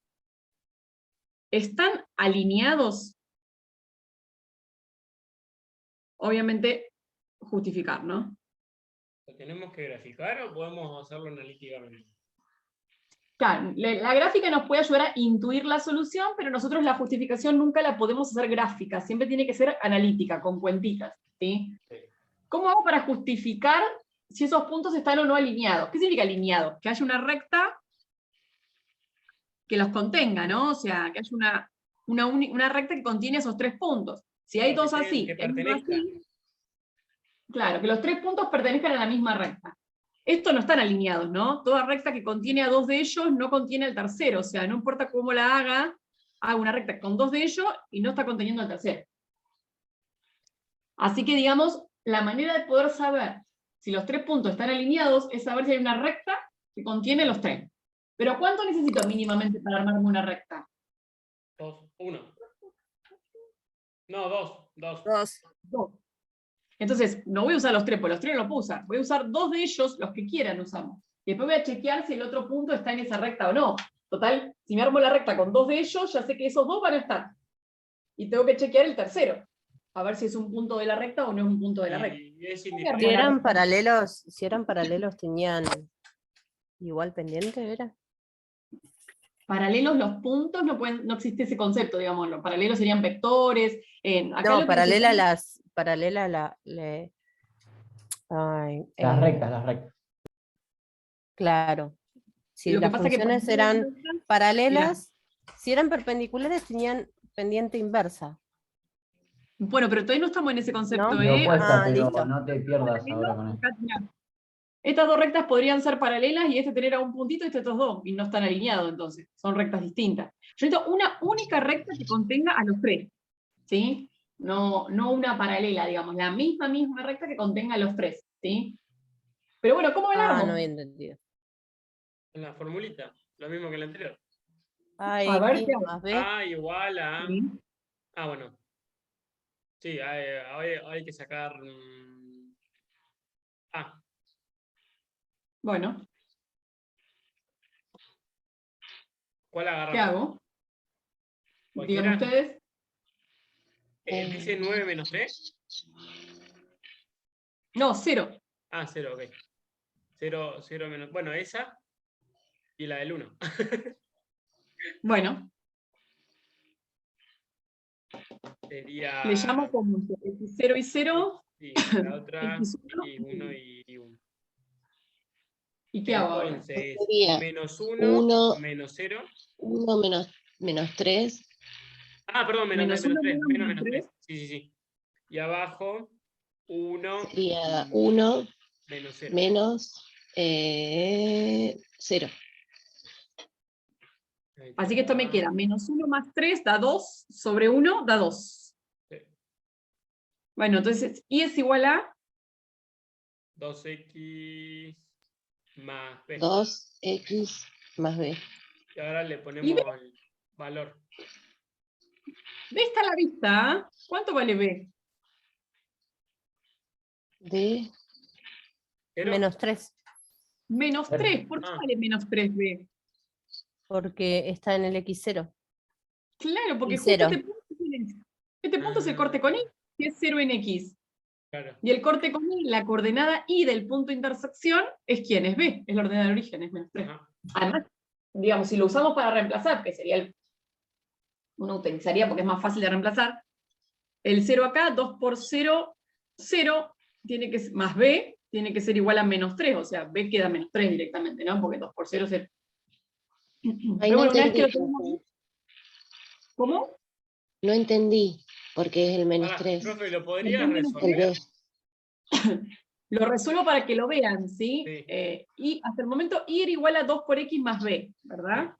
¿están alineados? Obviamente, justificar, ¿no? ¿Lo tenemos que graficar o podemos hacerlo analíticamente? Claro, la gráfica nos puede ayudar a intuir la solución, pero nosotros la justificación nunca la podemos hacer gráfica, siempre tiene que ser analítica, con cuentitas. ¿Sí? Sí. ¿Cómo hago para justificar si esos puntos están o no alineados? ¿Qué significa alineado? Que haya una recta que los contenga, ¿no? O sea, que haya una recta que contiene esos tres puntos. Si hay dos así, que y hay uno pertenezca. así, claro, que los tres puntos pertenezcan a la misma recta. Estos no están alineados, ¿no? Toda recta que contiene a dos de ellos no contiene al tercero, o sea, no importa cómo la haga una recta con dos de ellos y no está conteniendo al tercero. Así que, digamos, la manera de poder saber si los tres puntos están alineados es saber si hay una recta que contiene los tres. Pero ¿cuánto necesito mínimamente para armarme una recta? 2, 1. No, 2. 2. 2. Entonces, no voy a usar los tres, porque los tres no los puedo usar. Voy a usar dos de ellos, los que quieran usamos. Y después voy a chequear si el otro punto está en esa recta o no. Total, si me armo la recta con 2 de ellos, ya sé que esos 2 van a estar. Y tengo que chequear el tercero, a ver si es un punto de la recta o no es un punto de la recta. Y es Si indiferente. eran paralelos, tenían igual pendiente, ¿era? Paralelos, los puntos, no existe ese concepto, digamos. Los paralelos serían vectores. Acá No, lo que necesitamos- paralela a ay, Las rectas, las rectas. claro. Si Lo que las pasa que funciones paralelas eran rectas, paralelas, si eran perpendiculares tenían pendiente inversa. bueno, pero todavía no estamos en ese concepto, ¿No? Y ¿eh? opuesta, pero listo. no te pierdas ahora con eso. Acá, mirá. Estas dos rectas podrían ser paralelas y este tener a un puntito y estos dos, y no están alineados entonces, son rectas distintas. Yo necesito una única recta que contenga a los tres, ¿sí? No una paralela, digamos, la misma recta que contenga a los tres, ¿sí? Pero bueno, ¿cómo me la armo? No había entendido. En la formulita, lo mismo que en la anterior. A ver, X ¿qué hago? más B. A igual a... ¿Sí? bueno. Sí, hay que sacar... Bueno, ¿Cuál ¿qué agarramos? hago? Digan ¿Cualquiera? ustedes. Dice 9 menos 3. No, 0. 0, ok. 0 menos... Bueno, esa y la del 1. Bueno, Sería... le llamo como x0 y 0, Sí, la otra x1, y 1 y 1. ¿y qué hago ahora? Entonces, Sería menos 1, 1, menos 0. 1 menos 3, Perdón, menos Menos 3, 1 menos menos menos 3. 3. Sí. Y abajo, 1 sería 1 menos 0. menos 0. Así que esto me queda menos 1 más 3 da 2, sobre 1 da 2. Sí. Bueno, entonces, y es igual a 2x más b. 2x más b. Y ahora le Y ponemos el valor. B está a la vista, ¿eh? ¿Cuánto vale B? De ¿Cero? Menos 3, Menos 3. ¿Por qué vale menos 3B? porque está en el X0. Claro, porque Y justo 0. este punto es el corte con Y, que es 0 en X. Claro. Y el corte con Y, la coordenada Y del punto de intersección, es ¿quién? Es B, es la ordenada de origen, es menos 3. Ajá. Además, digamos, si lo usamos para reemplazar, que sería uno utilizaría porque es más fácil de reemplazar, el 0 acá, 2 por 0, 0, tiene que ser, más B, tiene que ser igual a menos 3, o sea, B queda menos 3 directamente, ¿no? Porque 2 por 0 es 0. Ahí Pero no bueno, una vez entendí, que lo tenemos, ¿cómo? no entendí por qué es el menos Pará, 3. profe, ¿lo El podrías menos El resolver? B. Lo resuelvo para que lo vean, ¿sí? Sí. Y hasta el momento y era igual a 2 por X más B, ¿verdad?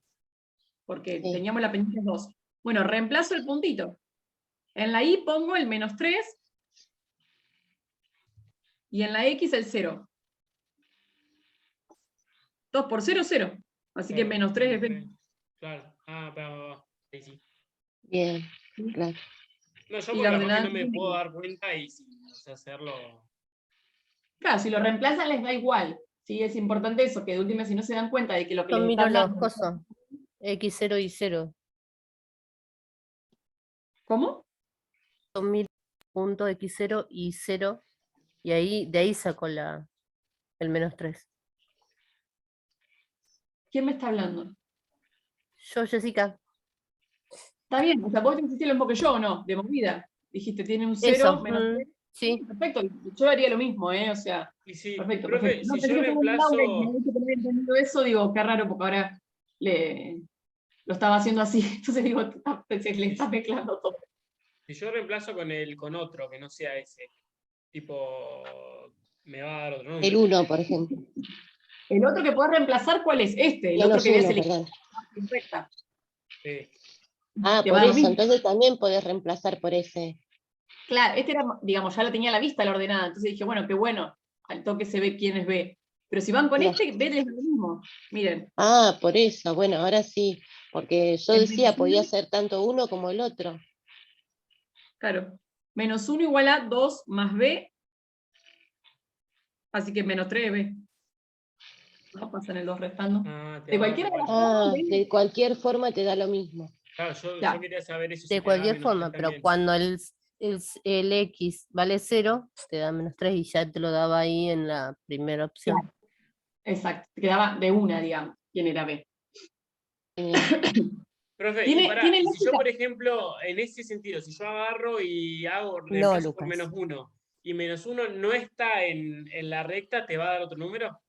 Porque Sí. teníamos la pendiente 2. Bueno, reemplazo el puntito. En la Y pongo el menos 3 y en la X el 0. 2 por 0, 0. Así que Claro, menos 3 es B. Claro. Ahí sí. Bien, claro. No, yo Y porque la capaz que ordenada no me tiene puedo que- dar cuenta y si no sé hacerlo. Claro, si lo reemplazan les da igual. Sí, es importante eso, que de última si no se dan cuenta de que lo que Yo les miro están los dando... cosos. X0 y 0. ¿Cómo? Yo miro punto X0 y 0. Y ahí, de ahí saco el menos 3. ¿Quién me está hablando? Yo, Jessica. Está bien, o sea, vos hiciste lo mismo que yo, ¿o no? De movida. Dijiste, tiene un 0, Eso. menos 3. Sí. Perfecto, yo haría lo mismo, ¿eh? O sea, Y sí, perfecto, profe, perfecto. No, si pensé yo que estaba en Laura y me reemplazo. dice que no había entendido eso, digo, qué raro, porque ahora lo estaba haciendo así. Entonces digo, pensé que le está mezclando todo. Si yo reemplazo con otro que no sea ese, tipo, me va a dar otro El número. 1, por ejemplo. El otro que podés reemplazar, ¿cuál es? Este, el otro Menos que habías 1, elegido. perdón. Recta. Sí. Te Por va a dar lo eso, mismo. entonces también podés reemplazar por ese. Claro, este era, digamos, ya lo tenía a la vista la ordenada, entonces dije, bueno, qué bueno, al toque se ve quién es B. Pero si van con No. este, B les da lo mismo. Miren, Por eso, bueno, ahora sí, porque yo el decía, menos podía 1, ser tanto uno como el otro. claro, menos 1 igual a 2 más B, así que menos 3 B. ¿no? Pasan el 2 restando. Ah, te De va a cualquiera de las igual. Ah, formas, de cualquier forma te da lo mismo. Claro, yo Claro. quería saber eso, si De te daba cualquier -3 forma, pero también. cuando el X vale 0, te da -3 y ya te lo daba ahí en la primera opción. Claro. Exacto, te quedaba de una, digamos, quién era B. Profe, y Tiene si yo, lógica. por ejemplo, en ese sentido, si yo agarro y hago No, reemplazo por Lucas. -1, y -1 no está en la recta, ¿te va a dar otro número?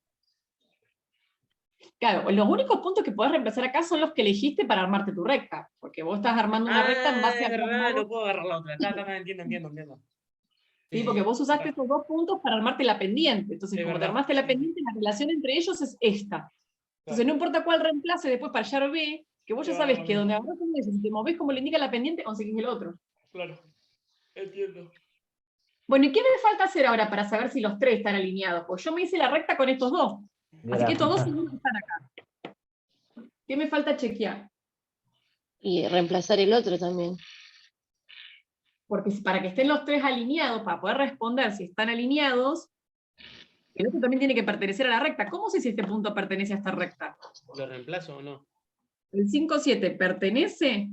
Claro, los únicos puntos que podés reemplazar acá son los que elegiste para armarte tu recta, porque vos estás armando una recta en base Es a dos verdad, no nodos, puedo agarrar la otra. Entiendo. ¿sí? Porque vos usaste Está, esos 2 puntos para armarte la pendiente. Entonces, es como te verdad. armaste la Sí, pendiente, la relación entre ellos es esta. Entonces, claro. no importa cuál reemplace después para hallar B, que vos Te ya va a dar sabés lo que mismo. donde agarrás uno de esos, si te movés como le indica la pendiente, conseguís el otro. Claro, entiendo. Bueno, ¿y qué me falta hacer ahora para saber si los 3 están alineados? Pues yo me hice la recta con estos 2. Así que estos 2 seguro que están acá. ¿Qué me falta chequear? Y reemplazar el otro también. Porque para que estén los 3 alineados, para poder responder si están alineados, el otro también tiene que pertenecer a la recta. ¿Cómo sé si este punto pertenece a esta recta? ¿Lo reemplazo o no? El 5,7 pertenece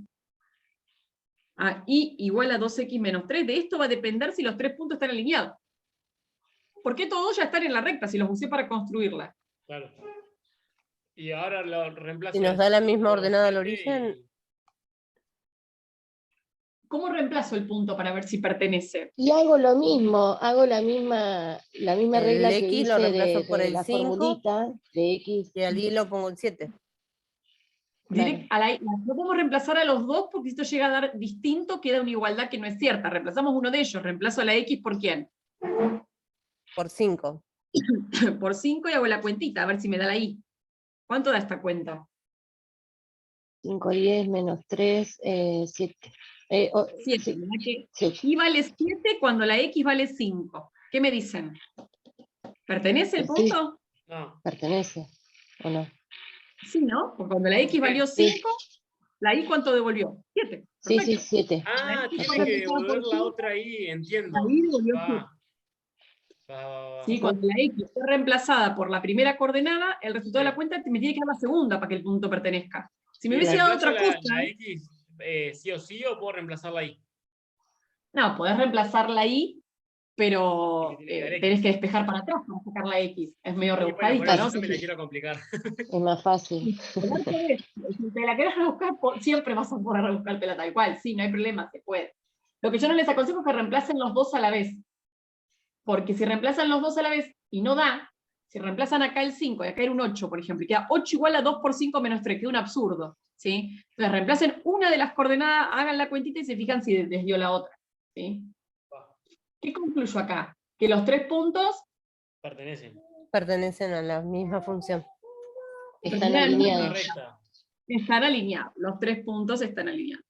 a y igual a 2x menos 3. De esto va a depender si los 3 puntos están alineados. Porque todos ya están en la recta, si los usé para construirla. Claro. Y ahora lo reemplazo Si nos el da la misma 5, ordenada al 7 origen, ¿Cómo reemplazo el punto para ver si pertenece? Y hago lo mismo, hago la misma el regla que X lo hice reemplazo por de el la 5 formulita de X. y al Y lo pongo el 7. Claro. No podemos reemplazar a los dos porque si esto llega a dar distinto, queda una igualdad que no es cierta. Reemplazamos uno de ellos, reemplazo a la X por quién. Por 5. Por 5 y hago la cuentita, a ver si me da la Y. ¿Cuánto da esta cuenta? 5, 10, menos 3, 7. 7. Sí, ¿Verdad que 7. Y vale 7 cuando la X vale 5? ¿Qué me dicen? ¿Pertenece el Sí, punto? No. pertenece, ¿o no? Sí, ¿no? Porque cuando la X ¿Por qué? valió 5, ¿la Y cuánto devolvió? 7. Sí, sí, Perfecto. 7. La Ah, X fue tiene que reemplazada devolver por la 5, otra ahí, la entiendo. Y devolvió 7. Va. ¿Sí? Cuando la X fue reemplazada por la primera coordenada, el resultado de Sí. la cuenta me tiene que dar la segunda para que el punto pertenezca. Si me ¿Y hubiese dado reemplazo otra cosa, la X sí o sí o puedo reemplazarla ahí? no, podés reemplazar la Y, pero Y que tiene que dar tenés X. que despejar para atrás para sacar la X. Es medio Y bueno, por rebuscadita, eso ¿no? yo me la quiero complicar. Es más fácil. El arte es, si te la querés rebuscar, siempre vas a poder rebuscártela tal cual. Sí, no hay problema, se puede. Lo que yo no les aconsejo es que reemplacen los dos a la vez. Porque si reemplazan los dos a la vez y no da, si reemplazan acá el 5 y acá era un 8, por ejemplo, y queda 8 igual a 2 por 5 menos 3, queda un absurdo. ¿Sí? Entonces reemplacen una de las coordenadas, hagan la cuentita y se fijan si desvió la otra. ¿Sí? ¿Qué concluyo acá? Que los 3 puntos Pertenecen. Pertenecen a la misma función. Están Una alineados. recta. están alineados. Los 3 puntos están alineados.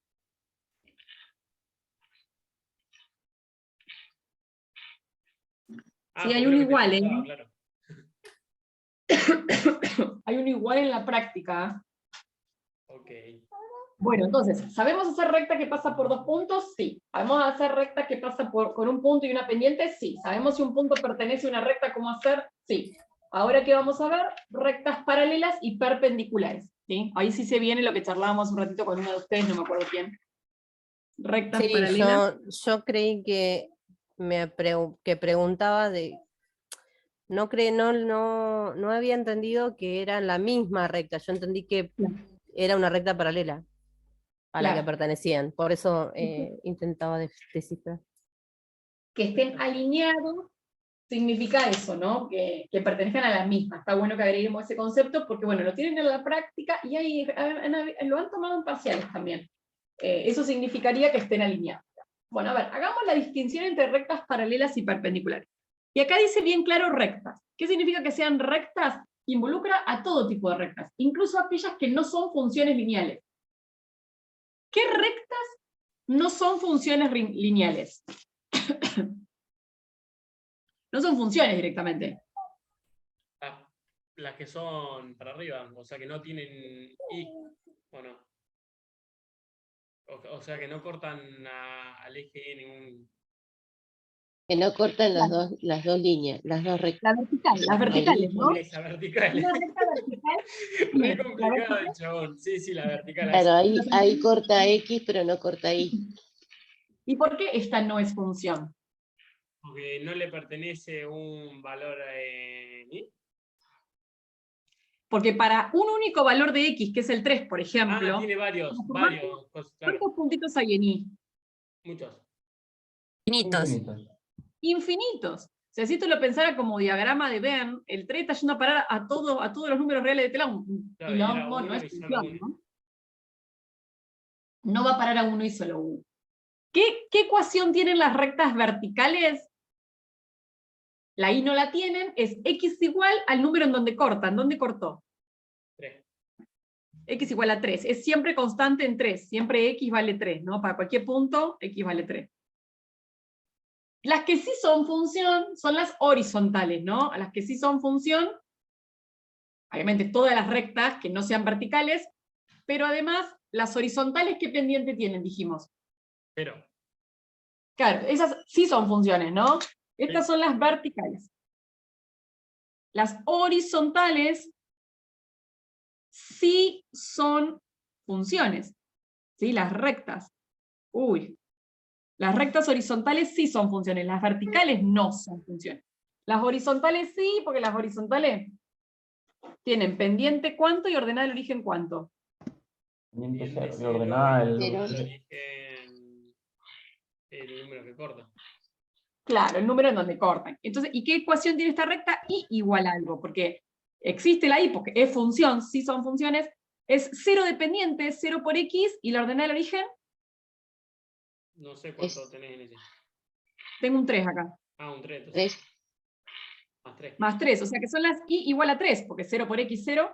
Sí, hay porque un es lo que te igual, preguntaba, claro. Hay un igual en la práctica. Ok. Bueno, entonces, ¿sabemos hacer recta que pasa por 2 puntos? Sí. ¿Sabemos hacer recta que pasa con un punto y una pendiente? Sí. ¿Sabemos si un punto pertenece a una recta, cómo hacer? Sí. Ahora, ¿qué vamos a ver? Rectas paralelas y perpendiculares. ¿Sí? Ahí sí se viene lo que charlábamos un ratito con uno de ustedes, no me acuerdo quién. Rectas Sí, paralelas. yo creí que que preguntaba de. No había entendido que era la misma recta. Yo entendí que Claro. era una recta paralela a la que Claro. pertenecían. Por eso intentaba descifrar. Que estén alineados significa eso, ¿no? Que pertenezcan a la misma. Está bueno que agreguemos ese concepto porque, bueno, lo tienen en la práctica y ahí lo han tomado en parciales también. Eso significaría que estén alineados. Bueno, a ver, hagamos la distinción entre rectas paralelas y perpendiculares. Y acá dice bien claro rectas. ¿Qué significa que sean rectas? Involucra a todo tipo de rectas, incluso aquellas que no son funciones lineales. ¿Qué rectas no son funciones lineales? No son funciones directamente. Las que son para arriba, o sea que no tienen I, ¿o no? O sea que no cortan al eje Y ningún. Que no cortan las dos líneas, las dos rectas. Las verticales, ¿no? Esa vertical. Una recta vertical. Re bien, la complicado vertical, el chabón. Sí, sí, la vertical. Claro, así. ahí corta X, pero no corta Y. ¿Y por qué esta no es función? Porque no le pertenece un valor ¿ni? Porque para un único valor de X, que es el 3, por Ah, ejemplo, tiene varios, claro, claro, ¿cuántos puntitos hay en Y? muchos. Finitos. Infinitos. Infinitos. O sea, si esto lo pensara como diagrama de Venn, el 3 está yendo a parar a todos los números reales de Telón. Claro, Y y era no uno es y solo función, uno. ¿no? No va a parar a uno y solo uno. ¿Qué ecuación tienen las rectas verticales? La Y no la tienen, es X igual al número en donde cortan. ¿Dónde cortó? 3. X igual a 3. Es siempre constante en 3. Siempre X vale 3, ¿no? Para cualquier punto, X vale 3. Las que sí son función son las horizontales, ¿no? Las que sí son función, obviamente todas las rectas que no sean verticales, pero además las horizontales, ¿qué pendiente tienen? Dijimos. 0. Claro, esas sí son funciones, ¿no? Estas Sí. son las verticales. Las horizontales sí son funciones, ¿sí? Las rectas. Uy, las rectas horizontales sí son funciones, las verticales no son funciones. Las horizontales sí, porque las horizontales tienen pendiente cuánto y ordenada el origen cuánto. Pendiente Pendiente cero. Y cero, ordenada y Cero. el número que corta. Claro, el número en donde cortan. Entonces, ¿y qué ecuación tiene esta recta? Y igual a algo, porque existe la y, porque es función, sí son funciones, es 0 dependiente, 0 por x, y la ordenada del origen, No sé cuánto Es tenés en ese. tengo un 3 acá, Ah, un 3, entonces. 3. Más 3. más 3, o sea que son las y igual a 3, porque 0 por x, 0,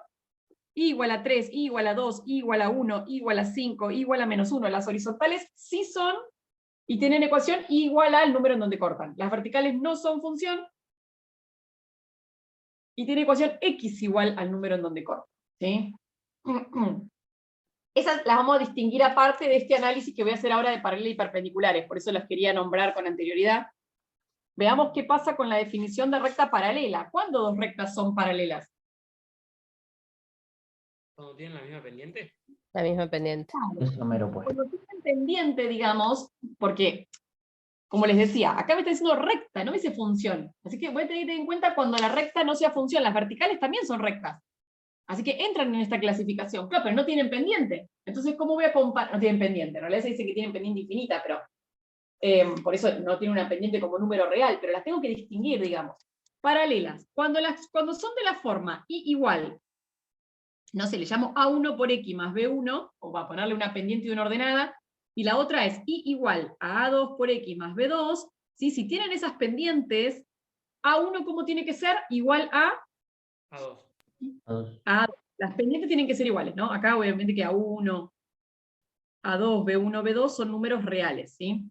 y igual a 3, y igual a 2, y igual a 1, y igual a 5, y igual a menos 1. Las horizontales sí son, y tienen ecuación y igual al número en donde cortan. Las verticales no son función, y tiene ecuación x igual al número en donde corta. ¿Sí? Esas las vamos a distinguir aparte de este análisis que voy a hacer ahora de paralelas y perpendiculares, por eso las quería nombrar con anterioridad. Veamos qué pasa con la definición de recta paralela. ¿Cuándo dos rectas son paralelas? ¿Cuándo tienen la misma pendiente? La misma pendiente. Es número opuesto. Cuando tienen pendiente, digamos, porque, como les decía, acá me está diciendo recta, no me dice función. Así que voy a tener en cuenta cuando la recta no sea función, las verticales también son rectas. Así que entran en esta clasificación. Claro, pero no tienen pendiente. Entonces, ¿cómo voy a comparar? No tienen pendiente. En realidad se dice que tienen pendiente infinita, pero por eso no tiene una pendiente como número real, pero las tengo que distinguir, digamos. Paralelas. Cuando son de la forma y igual, no sé, le llamo A1 por X más B1, o va a ponerle una pendiente y una ordenada, y la otra es Y igual a A2 por X más B2, ¿sí? Si tienen esas pendientes, A1 ¿cómo tiene que ser? Igual a A2. A2. Las pendientes tienen que ser iguales, ¿no? Acá obviamente que A1, A2, B1, B2 son números reales, ¿sí?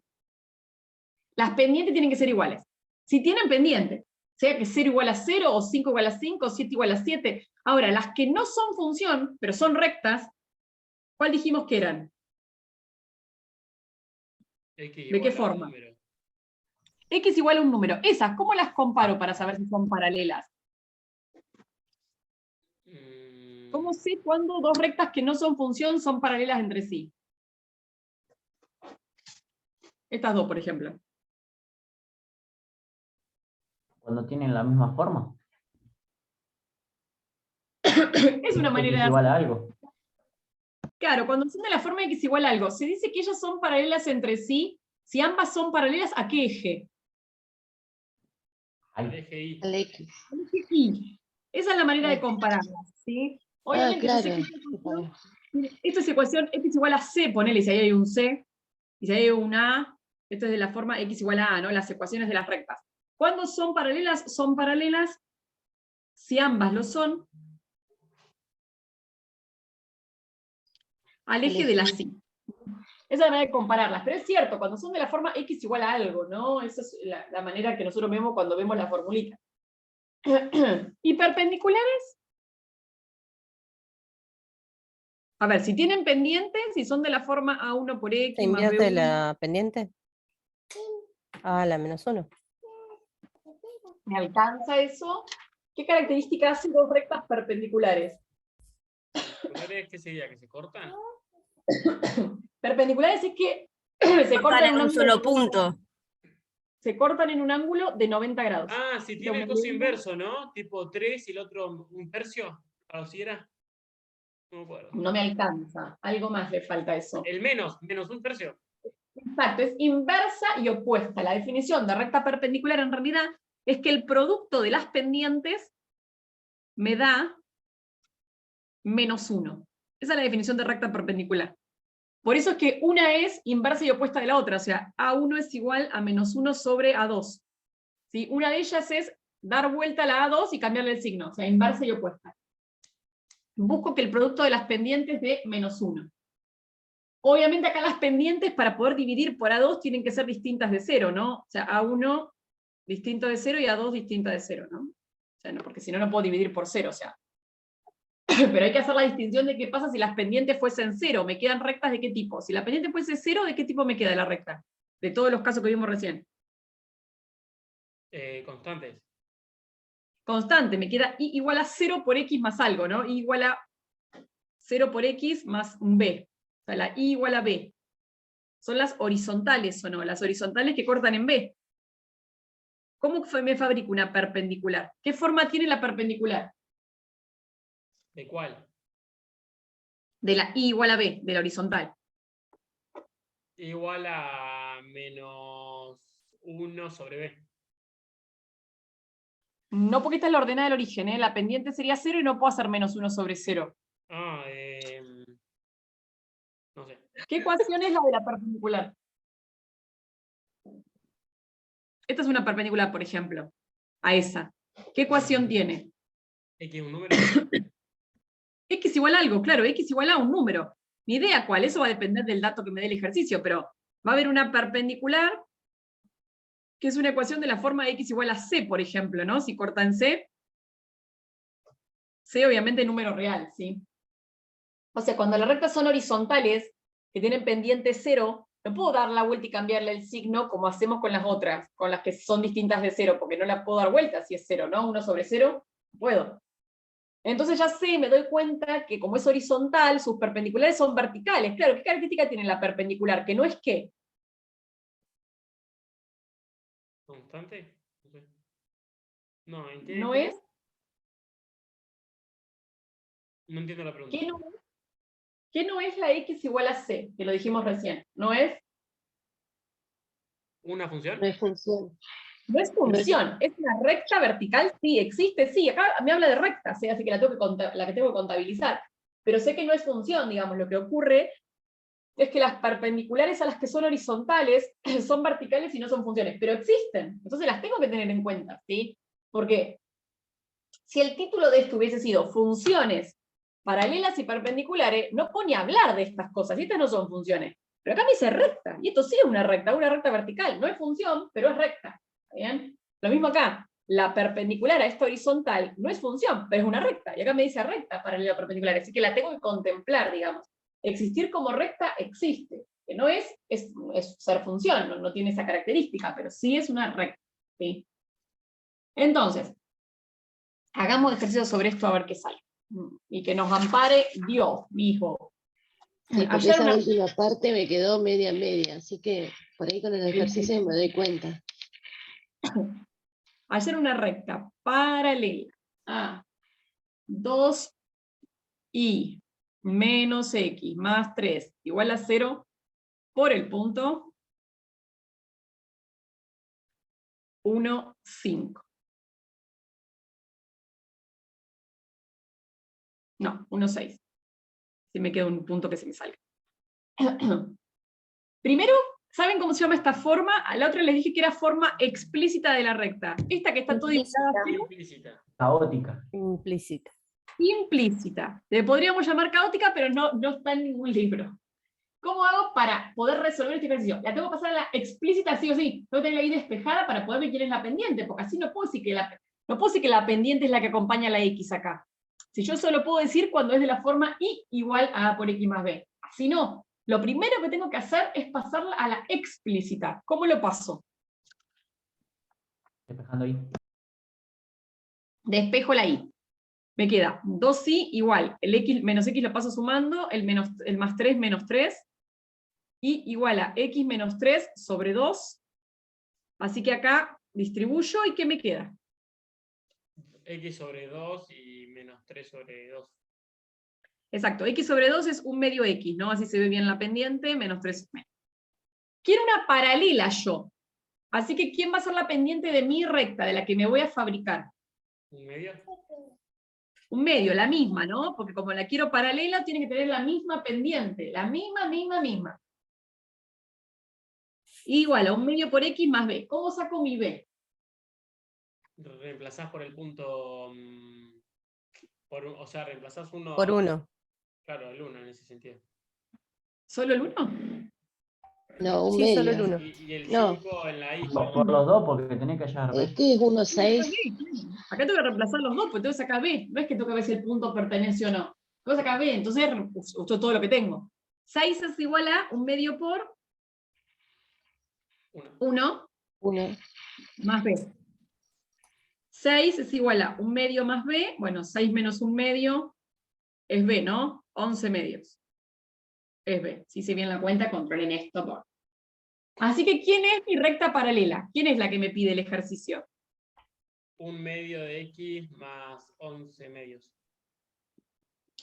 Las pendientes tienen que ser iguales. Si tienen pendiente, sea que 0 igual a 0, o 5 igual a 5, o 7 igual a 7. Ahora, las que no son función, pero son rectas, ¿cuál dijimos que eran? X ¿De igual qué a forma? número. X igual a un número. Esas, ¿cómo las comparo para saber si son paralelas? ¿Cómo sé cuándo dos rectas que no son función son paralelas entre sí? Estas dos, por ejemplo. Cuando tienen la misma forma. Es una manera X de igual hacer. a algo. Claro, cuando son de la forma X igual a algo, se dice que ellas son paralelas entre sí, si ambas son paralelas, ¿a qué eje? Al Ay, eje Y. Al X. Al eje Y. Esa es la manera de compararlas, ¿sí? Obviamente yo sé Claro. que esto es ecuación X igual a C, ponele si ahí hay un C, y si ahí hay un A, esto es de la forma X igual a A, ¿no? Las ecuaciones de las rectas. ¿Cuándo son paralelas? Son paralelas si ambas lo son al eje de la sí. Esa es la manera de compararlas, pero es cierto, cuando son de la forma X igual a algo, ¿no? Esa es la manera que nosotros vemos cuando vemos la formulita. ¿Y perpendiculares? A ver, si tienen pendientes, si son de la forma A1 por ¿Se X más invierte B1. la pendiente? A la menos 1. me alcanza eso. ¿Qué característica hacen dos rectas perpendiculares? ¿Qué sería? ¿Que se cortan? Perpendiculares es que se cortan Para en un un ángulo solo de- punto. se cortan en un ángulo de 90 grados. Ah, si tiene el coso inverso, ¿no? Tipo 3 y el otro un tercio. ¿Algo así era? No me acuerdo. No me alcanza. Algo más le falta a eso. El menos un tercio. Exacto, es inversa y opuesta. La definición de recta perpendicular en realidad es que el producto de las pendientes me da -1. Esa es la definición de recta perpendicular. Por eso es que una es inversa y opuesta de la otra, o sea, A1 es igual a -1 sobre A2. ¿Sí? Una de ellas es dar vuelta a la A2 y cambiarle el signo, o sea, inversa y opuesta. Busco que el producto de las pendientes dé -1. Obviamente acá las pendientes para poder dividir por A2 tienen que ser distintas de 0, ¿no? O sea, A1 distinto de 0 y A2 distinta de 0, ¿no? O sea, no, porque si no, no puedo dividir por 0, o sea. Pero hay que hacer la distinción de qué pasa si las pendientes fuesen 0, ¿me quedan rectas de qué tipo? Si la pendiente fuese 0, ¿de qué tipo me queda la recta? De todos los casos que vimos recién. Constantes. Constante, me queda y igual a 0 por x más algo, ¿no? Y igual a 0 por x más un b. O sea, la y igual a b. Son las horizontales, ¿o no? Las horizontales que cortan en b. ¿Cómo me fabrico una perpendicular? ¿Qué forma tiene la perpendicular? ¿De cuál? De la y igual a b, de la horizontal. Igual a -1 sobre b. No, porque esta es la ordenada del origen, ¿eh? La pendiente sería 0 y no puedo hacer -1 sobre 0. Ah, no sé. ¿Qué ecuación es la de la perpendicular? Esta es una perpendicular, por ejemplo, a esa. ¿Qué ecuación tiene? X es un número. X igual a algo, claro, X igual a un número. Ni idea cuál, eso va a depender del dato que me dé el ejercicio, pero va a haber una perpendicular que es una ecuación de la forma de X igual a C, por ejemplo, ¿no? Si cortan C, C obviamente número real, ¿sí? O sea, cuando las rectas son horizontales, que tienen pendiente 0, no puedo dar la vuelta y cambiarle el signo como hacemos con las otras, con las que son distintas de 0, porque no la puedo dar vuelta si es 0, ¿no? 1 sobre 0, no puedo. Entonces ya sé, me doy cuenta que como es horizontal, sus perpendiculares son verticales. Claro, ¿qué característica tiene la perpendicular? Que no es ¿qué? ¿Constante? No sé. No, No es, no entiendo la pregunta. ¿qué no es la X igual a C? Que lo dijimos recién. ¿No es? ¿Una función? No es función. No es función, es una recta vertical, sí, existe, sí, acá me habla de rectas, ¿sí? Así que la que tengo que contabilizar. Pero sé que no es función, digamos, lo que ocurre es que las perpendiculares a las que son horizontales son verticales y no son funciones, pero existen, entonces las tengo que tener en cuenta, ¿sí? Porque si el título de esto hubiese sido funciones paralelas y perpendiculares, no pone a hablar de estas cosas, y estas no son funciones. Pero acá me dice recta, y esto sí es una recta vertical, no es función, pero es recta. ¿Bien? Lo mismo acá, la perpendicular a esta horizontal no es función, pero es una recta, y acá me dice recta paralela perpendicular, así que la tengo que contemplar, digamos. Existir como recta existe, que no es ser función, no tiene esa característica, pero sí es una recta. ¿Sí? Entonces, hagamos ejercicio sobre esto a ver qué sale. Y que nos ampare Dios, mi hijo. Sí, porque Ayer esa una- última parte me quedó media, así que por ahí con el ejercicio me doy cuenta. hacer una recta paralela a 2y menos x más 3 igual a 0 por el punto 1, 5. No, 1, 6. Si me queda un punto que se me salga. Primero, ¿saben cómo se llama esta forma? A la otra les dije que era forma explícita de la recta. Esta que está toda dibujada así, Implícita. Caótica. Implícita. implícita. Le podríamos llamar caótica, pero no está en ningún libro. ¿Cómo hago para poder resolver este ejercicio? La tengo que pasar a la explícita sí o sí. Tengo que tenerla ahí despejada para poder ver quién es la pendiente, porque así no puedo decir que la pendiente es la que acompaña a la X acá. Si yo solo puedo decir cuando es de la forma Y igual a A por X más B. Así no. Lo primero que tengo que hacer es pasarla a la explícita. ¿Cómo lo paso? Despejando ahí. Despejo la y. Me queda 2y igual, el x menos x lo paso sumando, el más 3 menos 3, y igual a x menos 3 sobre 2. Así que acá distribuyo, ¿y qué me queda? X sobre 2 y menos 3 sobre 2. Exacto, x sobre 2 es un medio x, ¿no? Así se ve bien la pendiente, menos 3 menos. Quiero una paralela yo. Así que, ¿quién va a ser la pendiente de mi recta, de la que me voy a fabricar? ¿Un medio? Un medio, la misma, ¿no? Porque como la quiero paralela, tiene que tener la misma pendiente, la misma. Igual a un medio por x más b. ¿Cómo saco mi b? Reemplazás por el punto... o sea, reemplazás uno... Por 1. Claro, el 1 en ese sentido. ¿Solo el 1? No, un Sí, solo el medio. 1. Y el No. 5 en la I. Por los dos, porque tenés que hallar B. Este es 1,6. Acá tengo que reemplazar los dos, porque tengo que sacar b. No es que tengo que ver si el punto pertenece o no. Tengo que sacar b, entonces uso todo lo que tengo. 6 es igual a un medio por 1. 1 1. más b. 6 es igual a un medio más b. Bueno, 6 menos un medio es b, ¿no? 11 medios. Es b. Si se bien la cuenta, controlen esto. Por... Así que, ¿quién es mi recta paralela? ¿Quién es la que me pide el ejercicio? Un medio de X más 11 medios.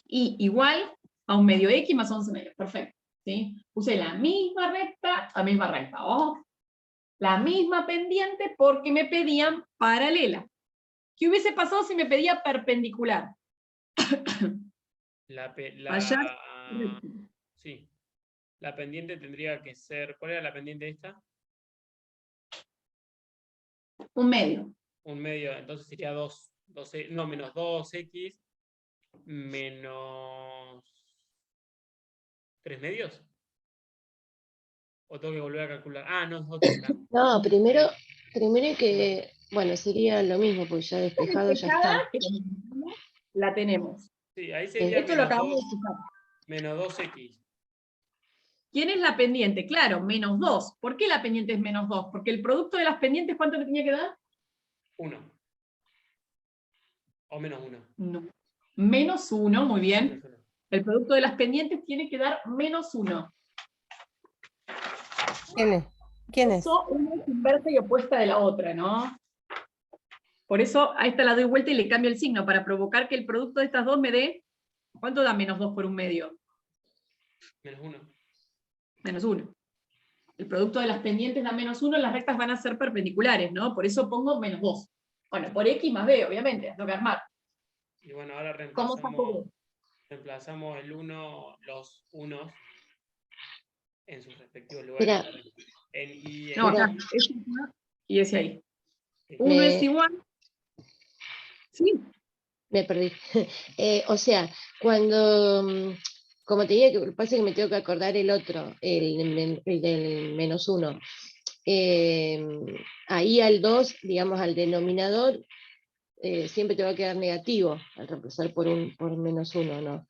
Y igual a un medio x más 11 medios. Perfecto. ¿Sí? Puse la misma recta, ojo. La misma pendiente porque me pedían paralela. ¿Qué hubiese pasado si me pedía perpendicular? Hallar recta. Sí. La pendiente tendría que ser... ¿Cuál era la pendiente esta? Un medio. Un medio, entonces sería 2. No, menos 2x menos 3 medios. ¿O tengo que volver a calcular? Ah, no, es 8. No, primero hay que, bueno, sería lo mismo, porque ya despejado ya está. La tenemos. Sí, ahí sería Esto lo acabamos de fijar. menos 2x. ¿Quién es la pendiente? Claro, menos 2. ¿Por qué la pendiente es menos 2? Porque el producto de las pendientes, ¿cuánto le tenía que dar? 1. O menos 1. No. Menos 1, muy bien. El producto de las pendientes tiene que dar menos 1. ¿Quién es? Eso, una es inversa y opuesta de la otra, ¿no? Por eso a esta la doy vuelta y le cambio el signo, para provocar que el producto de estas dos me dé... ¿Cuánto da menos 2 por un medio? Menos 1. Menos 1. El producto de las pendientes da menos 1, las rectas van a ser perpendiculares, ¿no? Por eso pongo menos 2. Bueno, por x más b, obviamente, tengo que armar. Y bueno, ahora ¿Cómo saco b? reemplazamos los unos en sus respectivos lugares. Mira. En y No, Mira. acá, ese acá y ese ahí. 1 es igual. Sí. Me perdí. O sea, cuando, como te dije, que pasa que me tengo que acordar el otro, el del menos 1. Ahí al 2, digamos, al denominador, siempre te va a quedar negativo al reemplazar por menos 1, ¿no?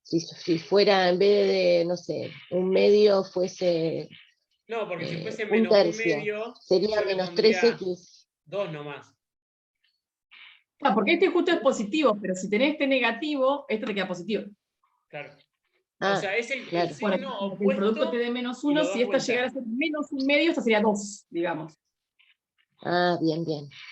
Si fuera, en vez de, no sé, un medio, fuese no, porque si fuese un menos un tercio, medio, sería yo le menos pondría 3x. 2 nomás. Ah, porque este justo es positivo, pero si tenés este negativo, este te queda positivo. Claro. Ah, o sea, es el claro. signo Bueno, que el opuesto. producto te dé menos y 1, lo si das esta vuelta. llegara a ser menos un medio, esta sería 2, digamos. Ah, bien,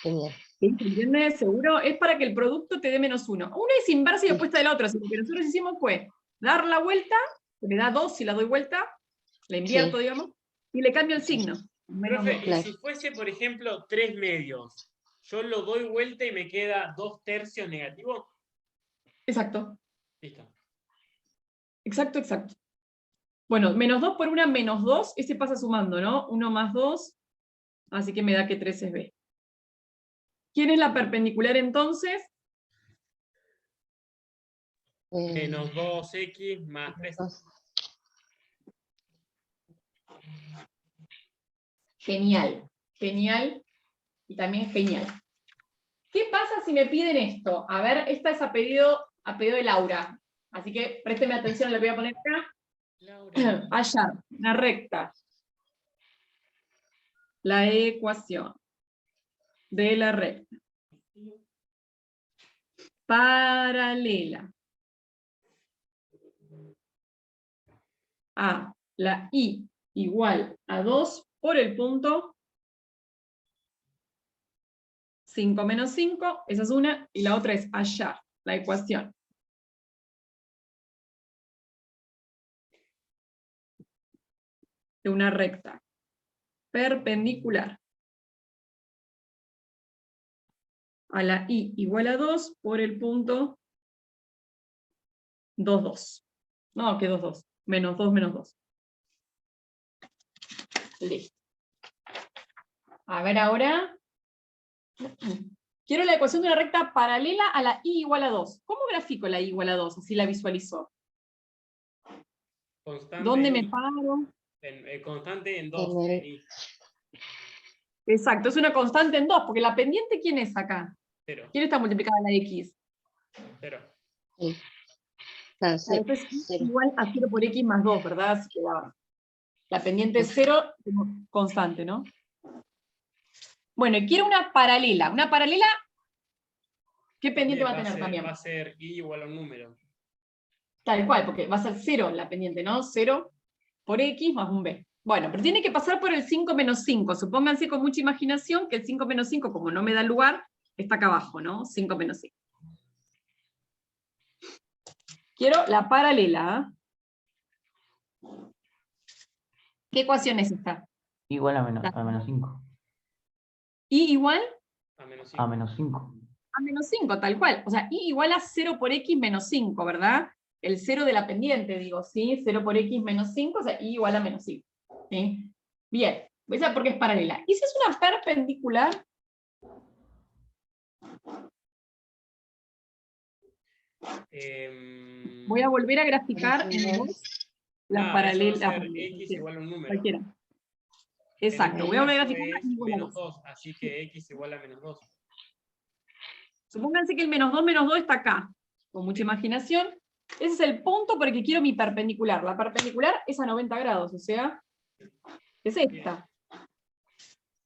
genial. ¿Sí? ¿Se entiende? Seguro es para que el producto te dé menos 1. Una es inversa y opuesta de la otra, así que lo que nosotros hicimos fue dar la vuelta, que me da 2 si la doy vuelta, la invierto, Sí. digamos, y le cambio el signo. Menos Profe, 2. y Claro. si fuese, por ejemplo, 3 medios, yo lo doy vuelta y me queda 2 tercios negativo. Exacto. Listo. Exacto. Bueno, menos 2 por una menos 2, ese pasa sumando, ¿no? 1 más 2, así que me da que 3 es b. ¿Quién es la perpendicular entonces? Menos 2x más 3. Genial y también genial. ¿Qué pasa si me piden esto? A ver, esta es a pedido de Laura, así que présteme atención, le voy a poner acá. Laura. Hallar una recta. La ecuación de la recta paralela a la y igual a 2 por el punto 5 menos 5, esa es una, y la otra es hallar la ecuación de una recta perpendicular a la y igual a 2 por el punto 2, 2. No, que 2, 2. Menos 2, menos 2. Listo. A ver ahora. Quiero la ecuación de una recta paralela a la y igual a 2. ¿Cómo grafico la y igual a 2? Así la visualizo. Constante ¿Dónde me en, paro? constante en 2. En el- En I, Exacto, es una constante en 2, porque la pendiente, ¿quién es acá? 0. ¿Quién está multiplicada en la x? 0. Sí. Ah, Claro, esto es cero. igual a 0 por x más 2, ¿verdad? Así que la pendiente es 0, constante, ¿no? Bueno, y quiero una paralela. Una paralela, ¿qué pendiente va a tener también? Va a ser I igual a un número. Tal cual, porque va a ser 0 la pendiente, ¿no? 0 por x más un b. Bueno, pero tiene que pasar por el 5 menos 5. Supónganse con mucha imaginación que el 5 menos 5, como no me da lugar, está acá abajo, ¿no? 5 menos 5. Quiero la paralela. ¿Qué ecuación es esta? Igual a menos 5. Y igual A menos A 5. menos 5. a menos 5, tal cual. O sea, y igual a 0 por x menos 5, ¿verdad? El 0 de la pendiente, digo, ¿sí? 0 por x menos 5, o sea, y igual a menos 5. ¿Sí? Bien, esa porque es paralela. ¿Y si es una perpendicular? Voy a volver a graficar en dos la paralela. Eso va a ser X igual a un número. Cualquiera. En Exacto, este voy a volver a caso graficar es y igual a menos 2. 2, así que X igual a menos 2. Supónganse que el menos 2 está acá. Con mucha imaginación. Ese es el punto por el que quiero mi perpendicular. La perpendicular es a 90 grados, o sea, es esta.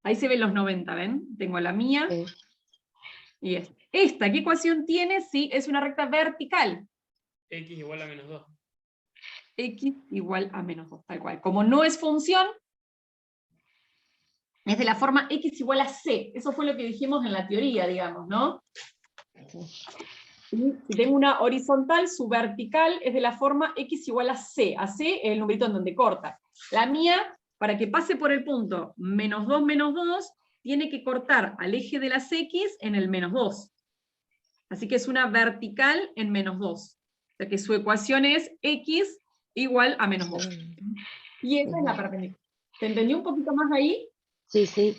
Ahí se ven los 90, ¿ven? Tengo la mía Sí. y esta. ¿Esta qué ecuación tiene? Sí, es una recta vertical. X igual a menos 2. X igual a menos 2, tal cual. Como no es función, es de la forma X igual a C. Eso fue lo que dijimos en la teoría, digamos, ¿no? Y si tengo una horizontal, su vertical es de la forma X igual a C. A C es el numerito en donde corta. La mía, para que pase por el punto menos 2, tiene que cortar al eje de las X en el menos 2. Así que es una vertical en menos 2. O sea que su ecuación es X igual a menos 2. Y esa es la perpendicular. ¿Se entendió un poquito más ahí? Sí, sí.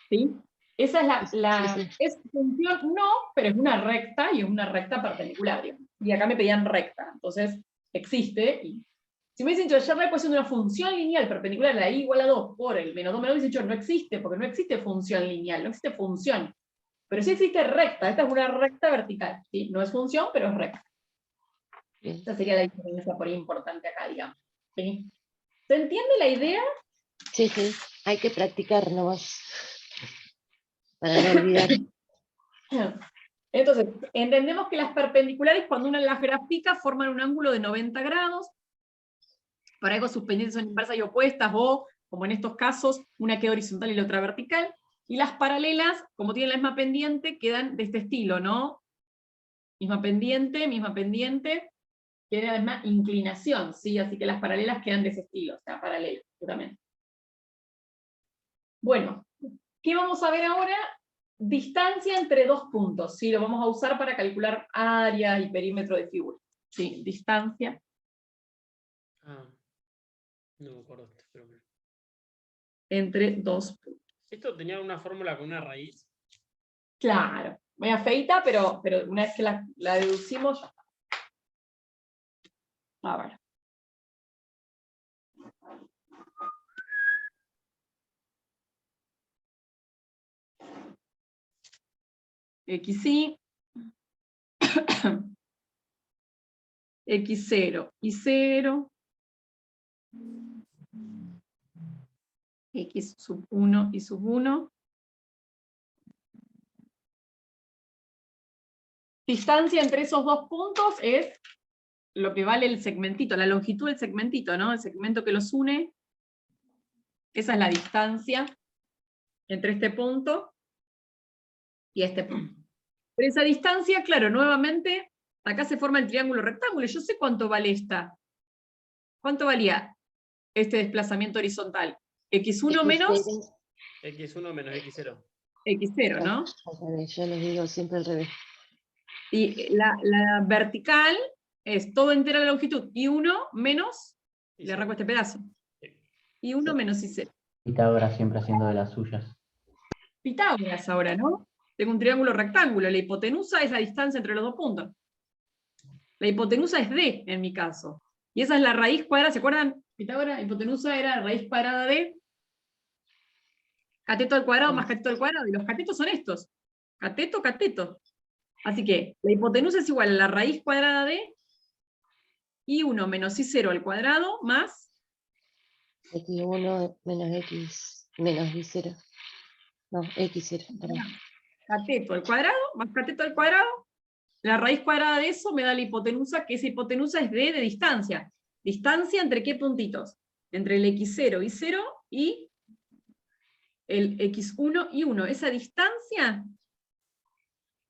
¿Sí? Esa es Sí, sí. es función, no, pero es una recta y es una recta perpendicular, digamos. Y acá me pedían recta, entonces existe. Y si me hubiesen dicho ayer la ecuación de una función lineal perpendicular a la y igual a 2 por el menos 2 menos 2, hubiese dicho no existe, porque no existe función lineal, no existe función. Pero sí existe recta, esta es una recta vertical, ¿sí? No es función, pero es recta. Bien. Esa sería la diferencia por ahí importante acá, digamos. ¿Sí? ¿Se entiende la idea? Sí, sí. Hay que practicar nomás. Para no olvidar. Entonces, entendemos que las perpendiculares, cuando uno las grafica, forman un ángulo de 90 grados. Para algo sus pendientes son inversas y opuestas, o, como en estos casos, una queda horizontal y la otra vertical. Y las paralelas, como tienen la misma pendiente, quedan de este estilo, ¿no? Misma pendiente, tienen la misma inclinación, ¿sí? Así que las paralelas quedan de ese estilo, o sea, paralelas, justamente. Bueno, ¿qué vamos a ver ahora? Distancia entre dos puntos, ¿sí? Lo vamos a usar para calcular área y perímetro de figura. Sí, distancia. Ah, no me acuerdo esto, pero bueno. Entre dos puntos. ¿Esto tenía una fórmula con una raíz? Claro, media feita, pero una vez que la deducimos, ya está. A ver. XY, X0 y 0, X sub 1 y sub 1, distancia entre esos dos puntos es lo que vale el segmentito, la longitud del segmentito, ¿no? El segmento que los une. Esa es la distancia entre este punto y este punto. Pero esa distancia, claro, nuevamente, acá se forma el triángulo rectángulo. Yo sé cuánto vale esta. ¿Cuánto valía este desplazamiento horizontal? X1 menos X1 menos X0. X0, ¿no? Yo les digo siempre al revés. Y la vertical es todo entera la longitud. Y1 menos, le arranco este pedazo. Y1 menos I0. Pitágoras siempre haciendo de las suyas. Pitágoras ahora, ¿no? Tengo un triángulo rectángulo. La hipotenusa es la distancia entre los dos puntos. La hipotenusa es D, en mi caso. Y esa es la raíz cuadrada, ¿se acuerdan? Pitágoras, hipotenusa era raíz cuadrada de cateto al cuadrado más cateto al cuadrado. Y los catetos son estos. Cateto, cateto. Así que la hipotenusa es igual a la raíz cuadrada de I1 menos I0 al cuadrado más X1 menos X menos Y0. No, X0, perdón. cateto al cuadrado más cateto al cuadrado. La raíz cuadrada de eso me da la hipotenusa, que esa hipotenusa es D de distancia. ¿Distancia entre qué puntitos? Entre el X0 y 0 y el X1 y 1. Esa distancia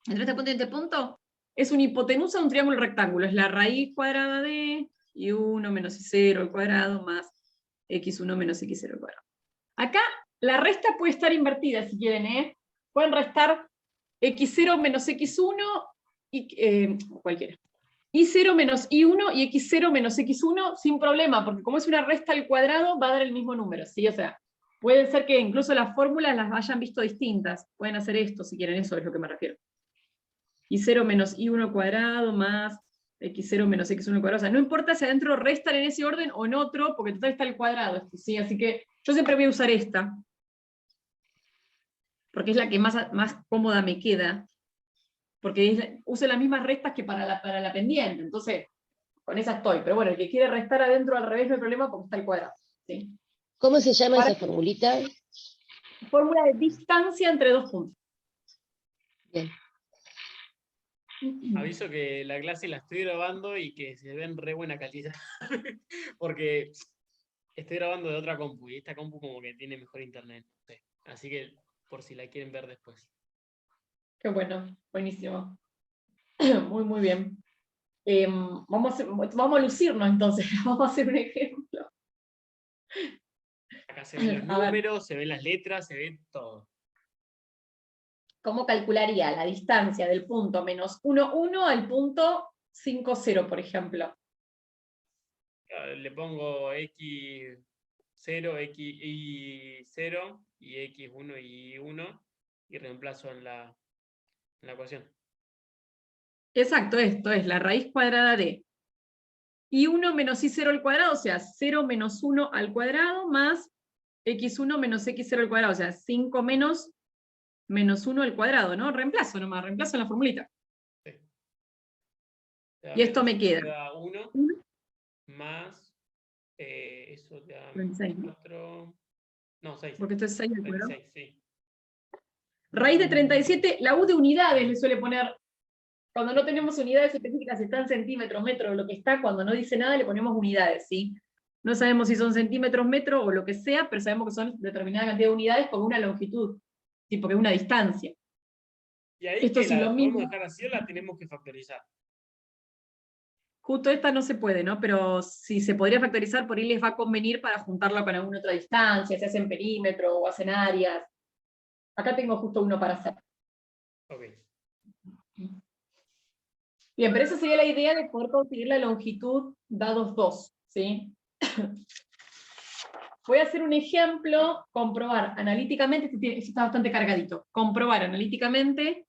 entre este punto y este punto es una hipotenusa de un triángulo rectángulo. Es la raíz cuadrada de I1 menos I0 al cuadrado más X1 menos X0 al cuadrado. Acá la resta puede estar invertida si quieren, ¿eh? Pueden restar X0 menos X1 y cualquiera. I0 menos I1 y X0 menos X1 sin problema, porque como es una resta al cuadrado, va a dar el mismo número, ¿sí? O sea, puede ser que incluso las fórmulas las hayan visto distintas. Pueden hacer esto si quieren, eso es lo que me refiero. I0 menos I1 al cuadrado más X0 menos X1 al cuadrado. O sea, no importa si adentro restan en ese orden o en otro, porque total está al cuadrado esto, ¿sí? Así que yo siempre voy a usar esta, porque es la que más cómoda me queda, porque uso las mismas restas que para la pendiente, entonces con esa estoy. Pero bueno, el que quiere restar adentro al revés no hay problema porque está al cuadrado, ¿sí? ¿Cómo se llama Para- esa formulita? Fórmula de distancia entre dos puntos. Bien. Aviso que la clase la estoy grabando y que se ve en re buena calidad. Porque estoy grabando de otra compu y esta compu como que tiene mejor internet. Sí. Así que por si la quieren ver después. Qué bueno, buenísimo. Muy, muy bien. Vamos a lucirnos entonces, vamos a hacer un ejemplo. Acá se ven los A ver. números, se ven las letras, se ve todo. ¿Cómo calcularía la distancia del punto menos 1, 1 al punto 5, 0, por ejemplo? Le pongo X0, Y0 y X1 y 1 y reemplazo en la ecuación. Exacto, esto es la raíz cuadrada de I1 menos I0 al cuadrado, o sea, 0 menos 1 al cuadrado, más X1 menos X0 al cuadrado, o sea, 5 menos 1 al cuadrado, ¿no? Reemplazo nomás, reemplazo en la formulita. Sí. Y esto me queda. Te da 1 más, eso te da 26, ¿no? 4, no, 6. Porque esto es 6 al cuadrado. 26, sí. Raíz de 37, la U de unidades le suele poner, cuando no tenemos unidades específicas, si está en centímetros, metros, lo que está, cuando no dice nada le ponemos unidades, ¿sí? No sabemos si son centímetros, metros o lo que sea, pero sabemos que son determinada cantidad de unidades con una longitud, ¿sí? Porque es una distancia. Y ahí Esto que sí la lo podemos mismo. dejar así o la tenemos que factorizar. Justo esta no se puede, ¿no? Pero si se podría factorizar, por ahí les va a convenir para juntarla con alguna otra distancia, si hacen perímetro o hacen áreas. Acá tengo justo uno para hacer. Ok. Bien, pero esa sería la idea de poder conseguir la longitud dados 2, ¿sí? Voy a hacer un ejemplo, comprobar analíticamente, este está bastante cargadito, comprobar analíticamente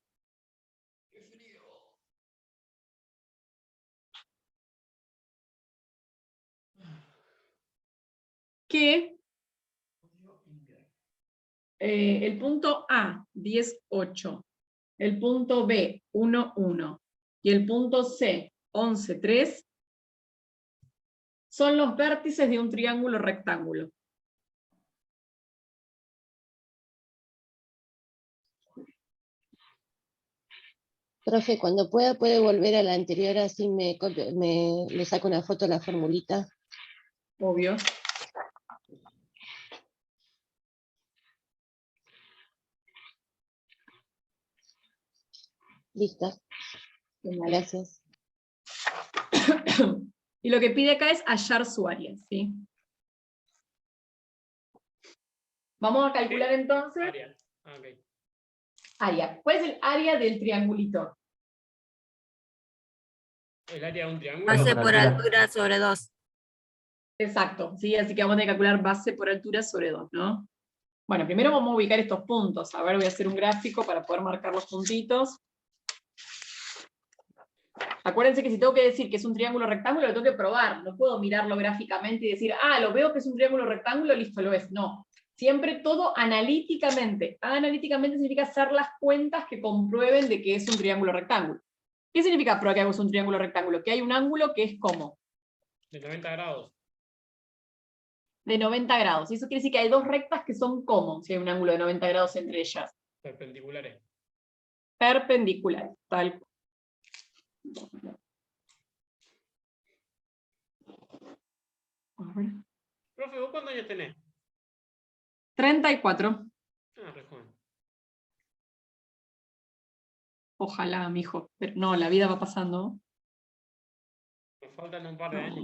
que el punto A, 10, 8, el punto B, 1, 1, y el punto C, 11, 3, son los vértices de un triángulo rectángulo. Profe, cuando pueda, puede volver a la anterior, así le saco una foto a la formulita. Obvio. Listo. Gracias. Y lo que pide acá es hallar su área, ¿sí? Vamos a calcular entonces Área. Ah, ok. área. ¿Cuál es el área del triangulito? El área de un triángulo. Base por por altura. altura sobre 2. Exacto, ¿sí? Así que vamos a tener que calcular base por altura sobre 2, ¿no? Bueno, primero vamos a ubicar estos puntos. A ver, voy a hacer un gráfico para poder marcar los puntitos. Acuérdense que si tengo que decir que es un triángulo rectángulo, lo tengo que probar. No puedo mirarlo gráficamente y decir, ah, lo veo que es un triángulo rectángulo, listo, lo es. No. Siempre todo analíticamente. Analíticamente significa hacer las cuentas que comprueben de que es un triángulo rectángulo. ¿Qué significa probar que es un triángulo rectángulo? Que hay un ángulo que es como De 90 grados. de 90 grados. Y eso quiere decir que hay dos rectas que son como, si hay un ángulo de 90 grados entre ellas. Perpendiculares. Perpendiculares. Tal cual. A ver. Profe, ¿vos cuántos años tenés? 34. Ah, re joven. Ojalá, mijo. Pero no, la vida va pasando. Me faltan un par de No,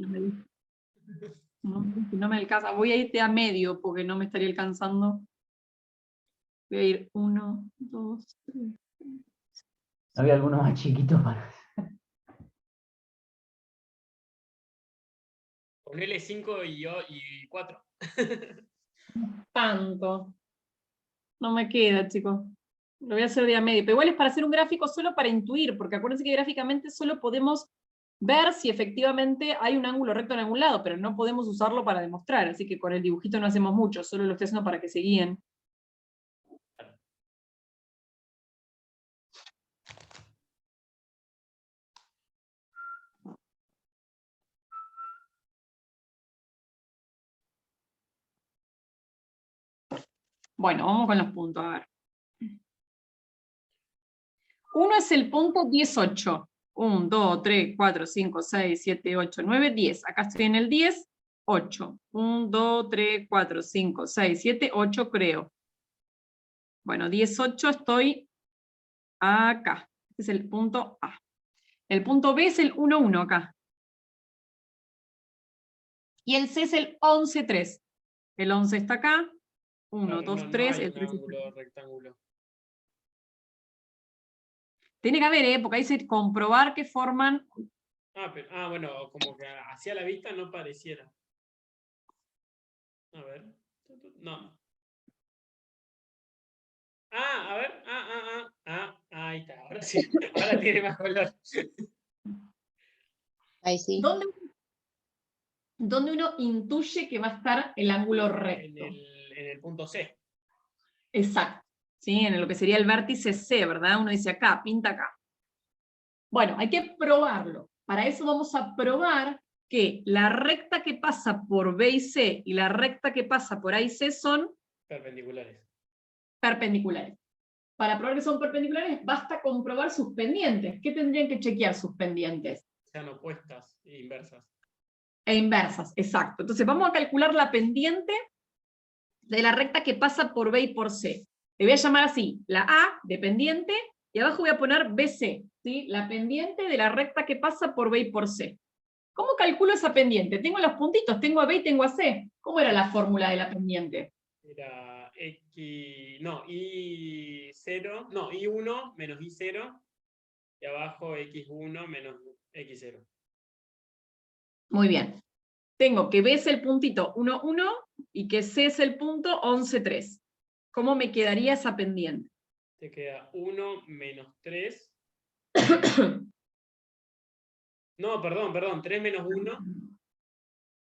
años. no me alcanza. Voy a irte a medio porque no me estaría alcanzando. Voy a ir 1, 2, 3. Había alguno más chiquito para... Ponele 5 y 4. Tanto. No me queda, chicos. Lo voy a hacer de a medio. Pero igual es para hacer un gráfico solo para intuir, porque acuérdense que gráficamente solo podemos ver si efectivamente hay un ángulo recto en algún lado, pero no podemos usarlo para demostrar, así que con el dibujito no hacemos mucho, solo lo estoy haciendo para que se guíen. Bueno, vamos con los puntos, a ver. Uno es el punto 18. 1, 2, 3, 4, 5, 6, 7, 8, 9, 10. Acá estoy en el 10, 8. 1, 2, 3, 4, 5, 6, 7, 8 creo. Bueno, 18 estoy acá. Este es el punto A. El punto B es el 1, 1 acá. Y el C es el 11, 3. El 11 está acá. 1, 2, 3. No hay El un 3 está ángulo acá. rectángulo. Tiene que haber, porque ahí dice comprobar que forman. Bueno, como que hacia la vista no pareciera. A ver. No. A ver. Ahí está. Ahora sí. Ahora tiene más color. Ahí sí. ¿Dónde uno intuye que va a estar el ángulo recto? En el punto C. Exacto. ¿Sí? En lo que sería el vértice C, ¿verdad? Uno dice acá, pinta acá. Bueno, hay que probarlo. Para eso vamos a probar que la recta que pasa por B y C y la recta que pasa por A y C son Perpendiculares. perpendiculares. Para probar que son perpendiculares, basta comprobar sus pendientes. ¿Qué tendrían que chequear sus pendientes? Sean opuestas e inversas. E inversas, exacto. Entonces vamos a calcular la pendiente de la recta que pasa por B y por C. Le voy a llamar así, la A de pendiente, y abajo voy a poner BC, ¿sí? La pendiente de la recta que pasa por B y por C. ¿Cómo calculo esa pendiente? Tengo los puntitos, tengo a B y tengo a C. ¿Cómo era la fórmula de la pendiente? Era I0, no, I1 menos I0, y abajo X1 menos X0. Muy bien. Tengo que B es el puntito 1, 1 y que C es el punto 11, 3. ¿Cómo me quedaría esa pendiente? Te queda 1 menos 3. No, perdón, 3 menos 1.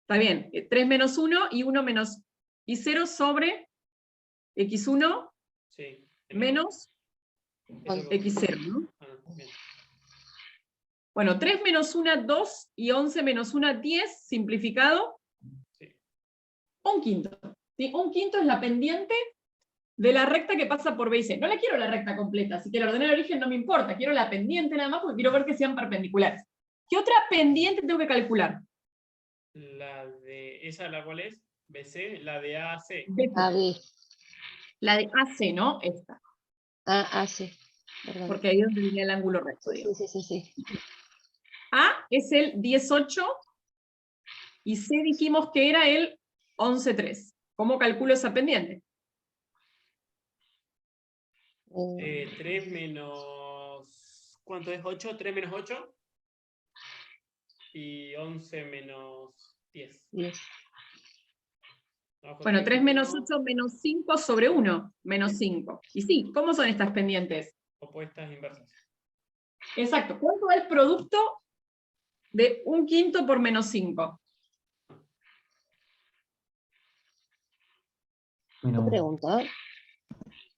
Está bien, 3 menos 1 y 1 menos I0 sobre X1 Sí. menos X0, ¿no? Bien. Bueno, 3 menos 1, 2 y 11 menos 1, 10, simplificado. Sí. Un quinto. ¿Sí? Un quinto es la pendiente de la recta que pasa por B y C. No la quiero la recta completa, así que la ordené de origen no me importa, quiero la pendiente nada más porque quiero ver que sean perpendiculares. ¿Qué otra pendiente tengo que calcular? ¿Esa la cual es? BC, la de AC. AB. La de AC, ¿no? Esta. AC. Perdón. Porque ahí es donde viene el ángulo recto, Sí, digamos. sí. A es el 10,8 y C dijimos que era el 11,3. ¿Cómo calculo esa pendiente? 3 menos... ¿Cuánto es? 8, 3 menos 8. Y 11 menos 10. 10. Abajo Bueno, 3 menos 1, 8 menos 5 sobre 1, menos 5. Y sí, ¿cómo son estas pendientes? Opuestas inversas. Exacto. ¿Cuánto da el producto de 1/5 por menos 5? Menos ¿Qué uno. pregunta?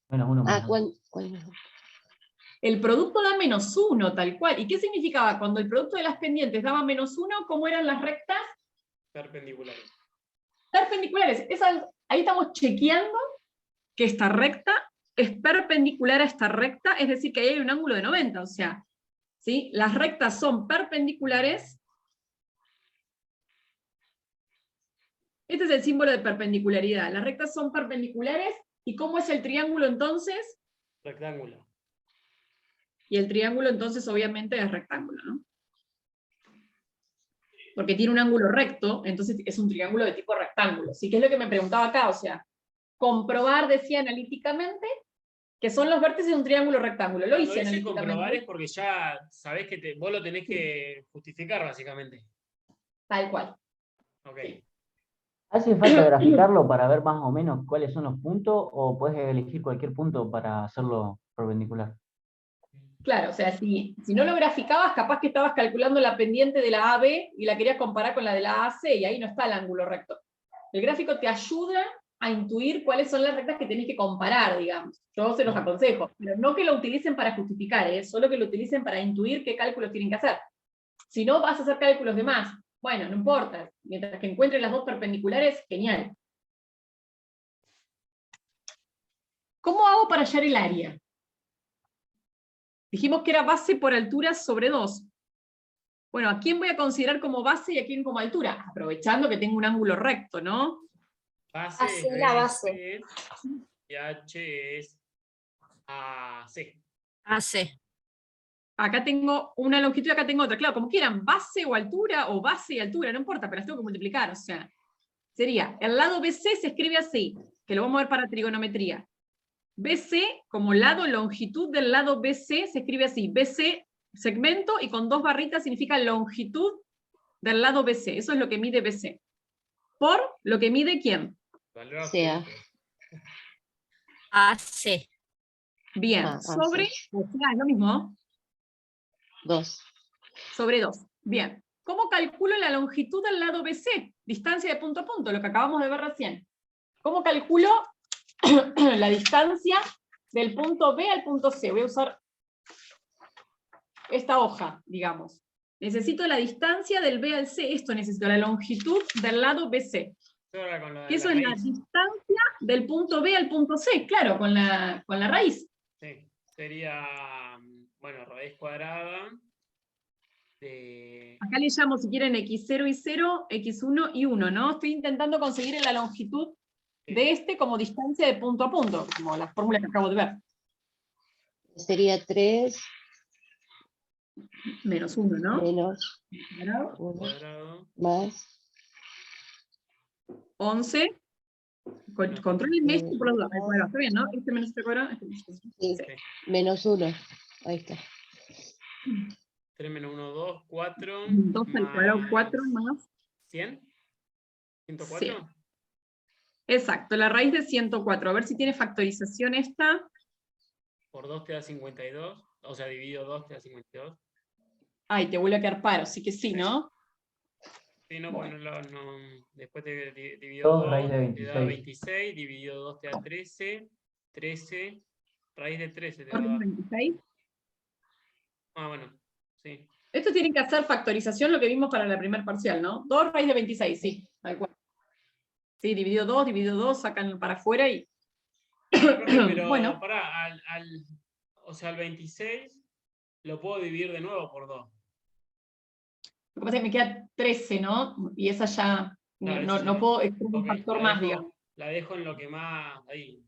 Menos uno más. ¿Cuál es? El producto da menos 1, tal cual. ¿Y qué significaba? Cuando el producto de las pendientes daba menos 1, ¿cómo eran las rectas? Perpendiculares. Perpendiculares. Ahí estamos chequeando que esta recta es perpendicular a esta recta, es decir, que ahí hay un ángulo de 90, o sea, ¿sí? Las rectas son perpendiculares. Este es el símbolo de perpendicularidad. Las rectas son perpendiculares, ¿y cómo es el triángulo entonces? Rectángulo. Y el triángulo entonces obviamente es rectángulo, ¿no? Porque tiene un ángulo recto, entonces es un triángulo de tipo rectángulo. ¿Sí? ¿Qué es lo que me preguntaba acá? O sea, comprobar, decía analíticamente, que son los vértices de un triángulo rectángulo. Lo hice Cuando dice comprobar analíticamente. es porque ya sabés que vos lo tenés que justificar, básicamente. Tal cual. Ok. ¿Hace falta graficarlo para ver más o menos cuáles son los puntos o puedes elegir cualquier punto para hacerlo perpendicular? Claro, o sea, si no lo graficabas, capaz que estabas calculando la pendiente de la AB y la querías comparar con la de la AC, y ahí no está el ángulo recto. El gráfico te ayuda a intuir cuáles son las rectas que tenés que comparar, digamos. Yo se los aconsejo, pero no que lo utilicen para justificar, solo que lo utilicen para intuir qué cálculos tienen que hacer. Si no, vas a hacer cálculos de más. Bueno, no importa. Mientras que encuentres las dos perpendiculares, genial. ¿Cómo hago para hallar el área? Dijimos que era base por altura sobre 2. Bueno, ¿a quién voy a considerar como base y a quién como altura? Aprovechando que tengo un ángulo recto, ¿no? Base Así es la BC base. y H es AC. AC. Acá tengo una longitud y acá tengo otra. Claro, como quieran, base o altura, o base y altura, no importa, pero las tengo que multiplicar. O sea, sería, el lado BC se escribe así, que lo vamos a ver para trigonometría. BC, como lado, longitud del lado BC, se escribe así. BC, segmento, y con 2 barritas significa longitud del lado BC. Eso es lo que mide BC. Por lo que mide, ¿quién? Valor Sea. absoluto. AC. Bien, sobre, o sea, es lo mismo, 2. sobre 2. Bien. ¿Cómo calculo la longitud del lado BC? Distancia de punto a punto, lo que acabamos de ver recién. ¿Cómo calculo la distancia del punto B al punto C? Voy a usar esta hoja, digamos. Necesito la distancia del B al C. Esto necesito, la longitud del lado BC. Ahora con la Que eso la es la raíz. distancia del punto B al punto C, claro, con la raíz. Sí. Sería, bueno, raíz cuadrada de... Acá le llamo, si quieren, x0 y 0, x1 y 1, ¿no? Estoy intentando conseguir la longitud de este como distancia de punto a punto, como la fórmula que acabo de ver. Sería 3 Menos 1, ¿no? menos Cuadrado. 1 cuadrado. más 11. Contrólenme esto por la duda. Al cuadrado, está bien, ¿no? Este menos este cuadrado, este menos este. sí, Sí. menos 1. Ahí está. 3 menos 1, 2, 4. 2 al cuadrado, 4 más 100. 104. 100. Exacto, la raíz de 104. A ver si tiene factorización esta. Por 2 te da 52. O sea, dividido 2 te da 52. Ay, te vuelve a quedar paro, sí que sí, ¿no? Sí, no, Bueno. pues después te dividido 2 2, raíz de te da 26. 26, dividido 2 te da 13, 13, raíz de 13 te ¿Por qué da... 26? Ah, bueno, sí. Esto tiene que hacer factorización, lo que vimos para la primer parcial, ¿no? 2 raíz de 26, sí, tal cual. Sí, dividido 2, sacan para afuera y Pero Bueno. pará, o sea, el 26 lo puedo dividir de nuevo por 2. Lo que pasa es que me queda 13, ¿no? Y esa ya, Claro, no, esa no ya puedo extraer un Ok, factor más, digamos. la dejo en lo que más ahí.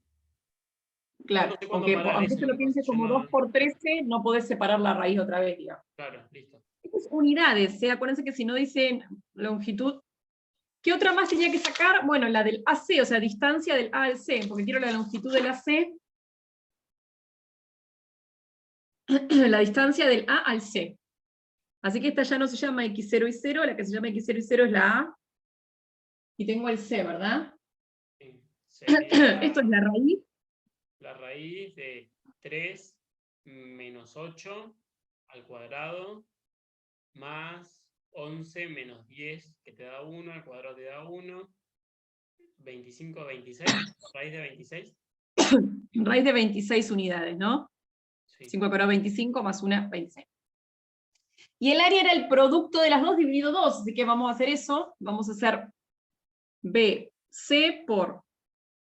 Yo Claro, no sé cuándo aunque, parar, aunque eso es se lo lo que pasa. piense Yo como no. 2 por 13, no podés separar la raíz otra vez, digamos. Claro, listo. Esto es unidades, ¿eh? Acuérdense que si no dicen longitud, ¿qué otra más tenía que sacar? Bueno, la del AC, o sea, distancia del A al C, porque quiero la longitud del AC, la distancia del A al C. Así que esta ya no se llama X0 y 0, la que se llama X0 y 0 es la A, y tengo el C, ¿verdad? Sí. Sería Esto es la raíz, la raíz de 3 menos 8 al cuadrado más 11 menos 10, que te da 1, al cuadrado te da 1, 25 a 26, raíz de 26. raíz de 26 unidades, ¿no? Sí. 5 al cuadrado 25 más 1, 26. Y el área era el producto de las dos dividido 2, así que vamos a hacer eso. Vamos a hacer BC por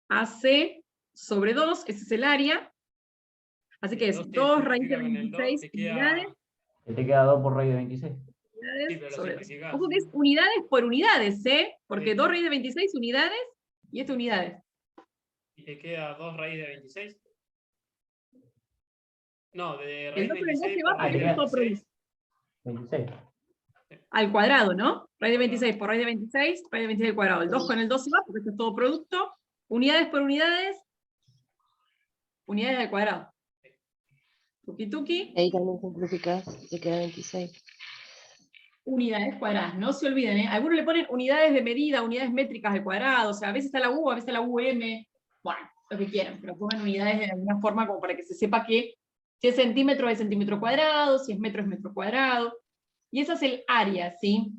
AC sobre 2, ese es el área. Así que es 2 raíz de 26 unidades. Que te queda 2 por raíz de 26. Sí, pero lo Sobre 2. simplificás. Ojo que es unidades por unidades, ¿eh? Porque Sí. 2 raíz de 26 unidades y esta unidades. ¿Y te queda 2 raíz de 26? No, de El raíz 2 con el 2 26 se va por raíz porque de es todo 26. producto. 26. Al cuadrado, ¿no? Raíz de 26 por raíz de 26, raíz de 26 al cuadrado. El 2 con el 2 se va porque esto es todo producto. Unidades por unidades. Unidades al cuadrado. Tuki tuki. Ahí también simplificás, te queda 26. Unidades cuadradas, no se olviden, ¿eh? Algunos le ponen unidades de medida, unidades métricas al cuadrado, o sea, a veces está la U, a veces está la UM, bueno, lo que quieran, pero pongan unidades de alguna forma como para que se sepa que si es centímetro es centímetro cuadrado, si es metro cuadrado, y esa es el área, ¿sí?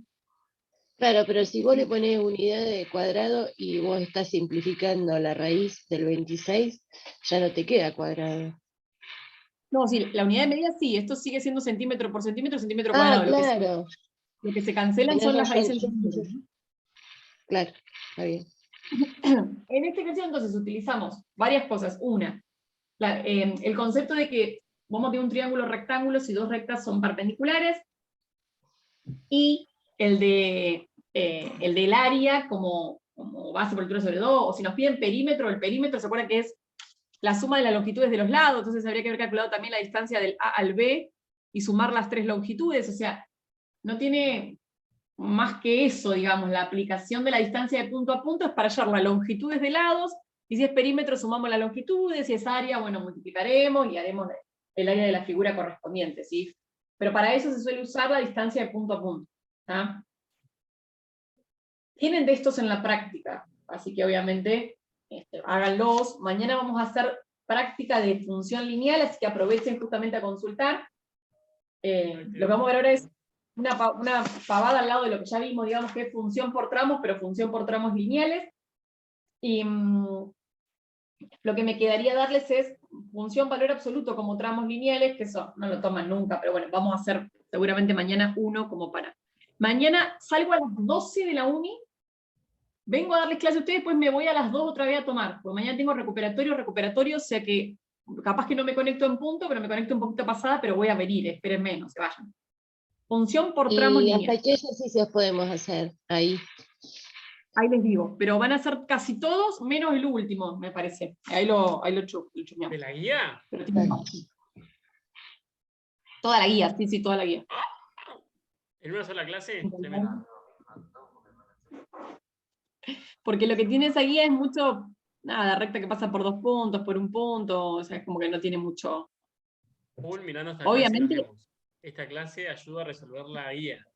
Claro, pero si vos le pones unidad de cuadrado y vos estás simplificando la raíz del 26, ya no te queda cuadrado. No, sí, la unidad de medida sí, esto sigue siendo centímetro por centímetro, centímetro Ah, cuadrado, claro. lo que se cancelan Tenés son las razón. raíces de centímetros, ¿no? Claro, está bien. En este ejercicio entonces utilizamos varias cosas. Una, el concepto de que vamos a tener un triángulo rectángulo si dos rectas son perpendiculares, y el del área como base por altura sobre 2, o si nos piden perímetro, el perímetro se acuerdan que es la suma de las longitudes de los lados, entonces habría que haber calculado también la distancia del A al B y sumar las 3 longitudes, o sea, no tiene más que eso, digamos, la aplicación de la distancia de punto a punto es para hallar las longitudes de lados, y si es perímetro sumamos las longitudes, si es área, bueno, multiplicaremos y haremos el área de la figura correspondiente, ¿sí? Pero para eso se suele usar la distancia de punto a punto, ¿tá? Tienen de estos en la práctica, así que obviamente háganlos. Mañana vamos a hacer práctica de función lineal, así que aprovechen justamente a consultar. Lo que vamos a ver ahora es una pavada al lado de lo que ya vimos, digamos que es función por tramos, pero función por tramos lineales. Y lo que me quedaría darles es función valor absoluto como tramos lineales, que eso no lo toman nunca, pero bueno, vamos a hacer seguramente mañana uno como para. Mañana salgo a las 12 de la uni, vengo a darles clase a ustedes, después me voy a las 2 otra vez a tomar, porque mañana tengo recuperatorio, o sea que capaz que no me conecto en punto, pero me conecto un poquito pasada, pero voy a venir, espérenme, no se vayan. Función por tramos ¿Y lineales. hasta qué ejercicios podemos hacer ahí? Ahí les digo, pero van a ser casi todos, menos el último, me parece. Ahí lo chusmeamos. ¿De la guía? Pero tiene más. Toda la guía, sí, toda la guía. ¿En una sola clase? Tremendo. Porque lo que tiene esa guía es mucho, nada, recta que pasa por 2 puntos, por 1 punto, o sea, es como que no tiene mucho. Mirando esta Obviamente, clase, esta clase ayuda a resolver la guía.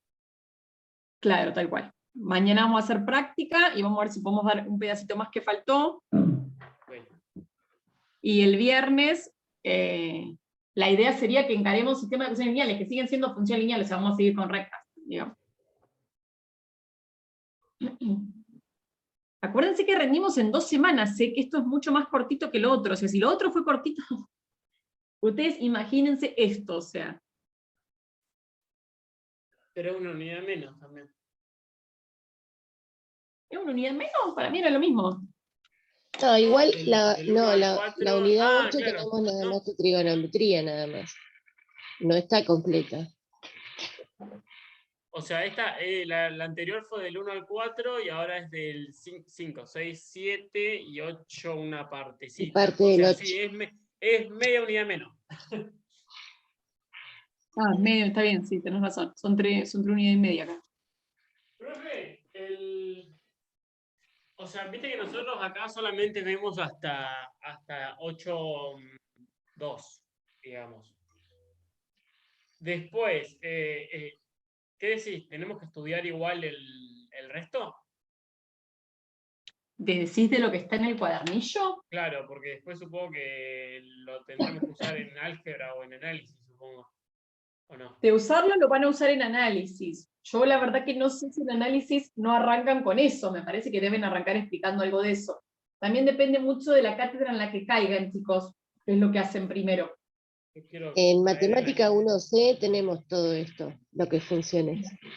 claro, tal cual. Mañana vamos a hacer práctica y vamos a ver si podemos dar un pedacito más que faltó. Bueno, Y el viernes, la idea sería que encaremos sistemas de funciones lineales, que siguen siendo funciones lineales, o sea, vamos a seguir con rectas, digamos. Acuérdense que rendimos en 2 semanas, sé que esto es mucho más cortito que lo otro, o sea, si lo otro fue cortito, ustedes imagínense esto, o sea. pero es una unidad menos también. ¿Es una unidad menos? Para mí era lo mismo. No, igual Del 1 al la 4. unidad Ah, 8 claro. tenemos nada No, más que trigonometría, nada más. No está completa. o sea, la anterior fue del 1 al 4 y ahora es del 5, 6, 7 y 8 una Y partecita. parte O del sea, 8. sí, es media unidad menos. Ah, medio, está bien, sí, tenés razón. Son tres unidades y media acá. Profe, o sea, viste que nosotros acá solamente vemos hasta 8.2, digamos. Después, ¿qué decís? ¿Tenemos que estudiar igual el resto? ¿Decís de lo que está en el cuadernillo? Claro, porque después supongo que lo tendremos que usar en álgebra o en análisis, supongo. ¿O no? De usarlo lo van a usar en análisis. Yo la verdad que no sé si en análisis no arrancan con eso, me parece que deben arrancar explicando algo de eso. También depende mucho de la cátedra en la que caigan, chicos, qué es lo que hacen primero. Yo quiero En caer en matemática álgebra. 1C tenemos todo esto, lo que es funciones. Claro,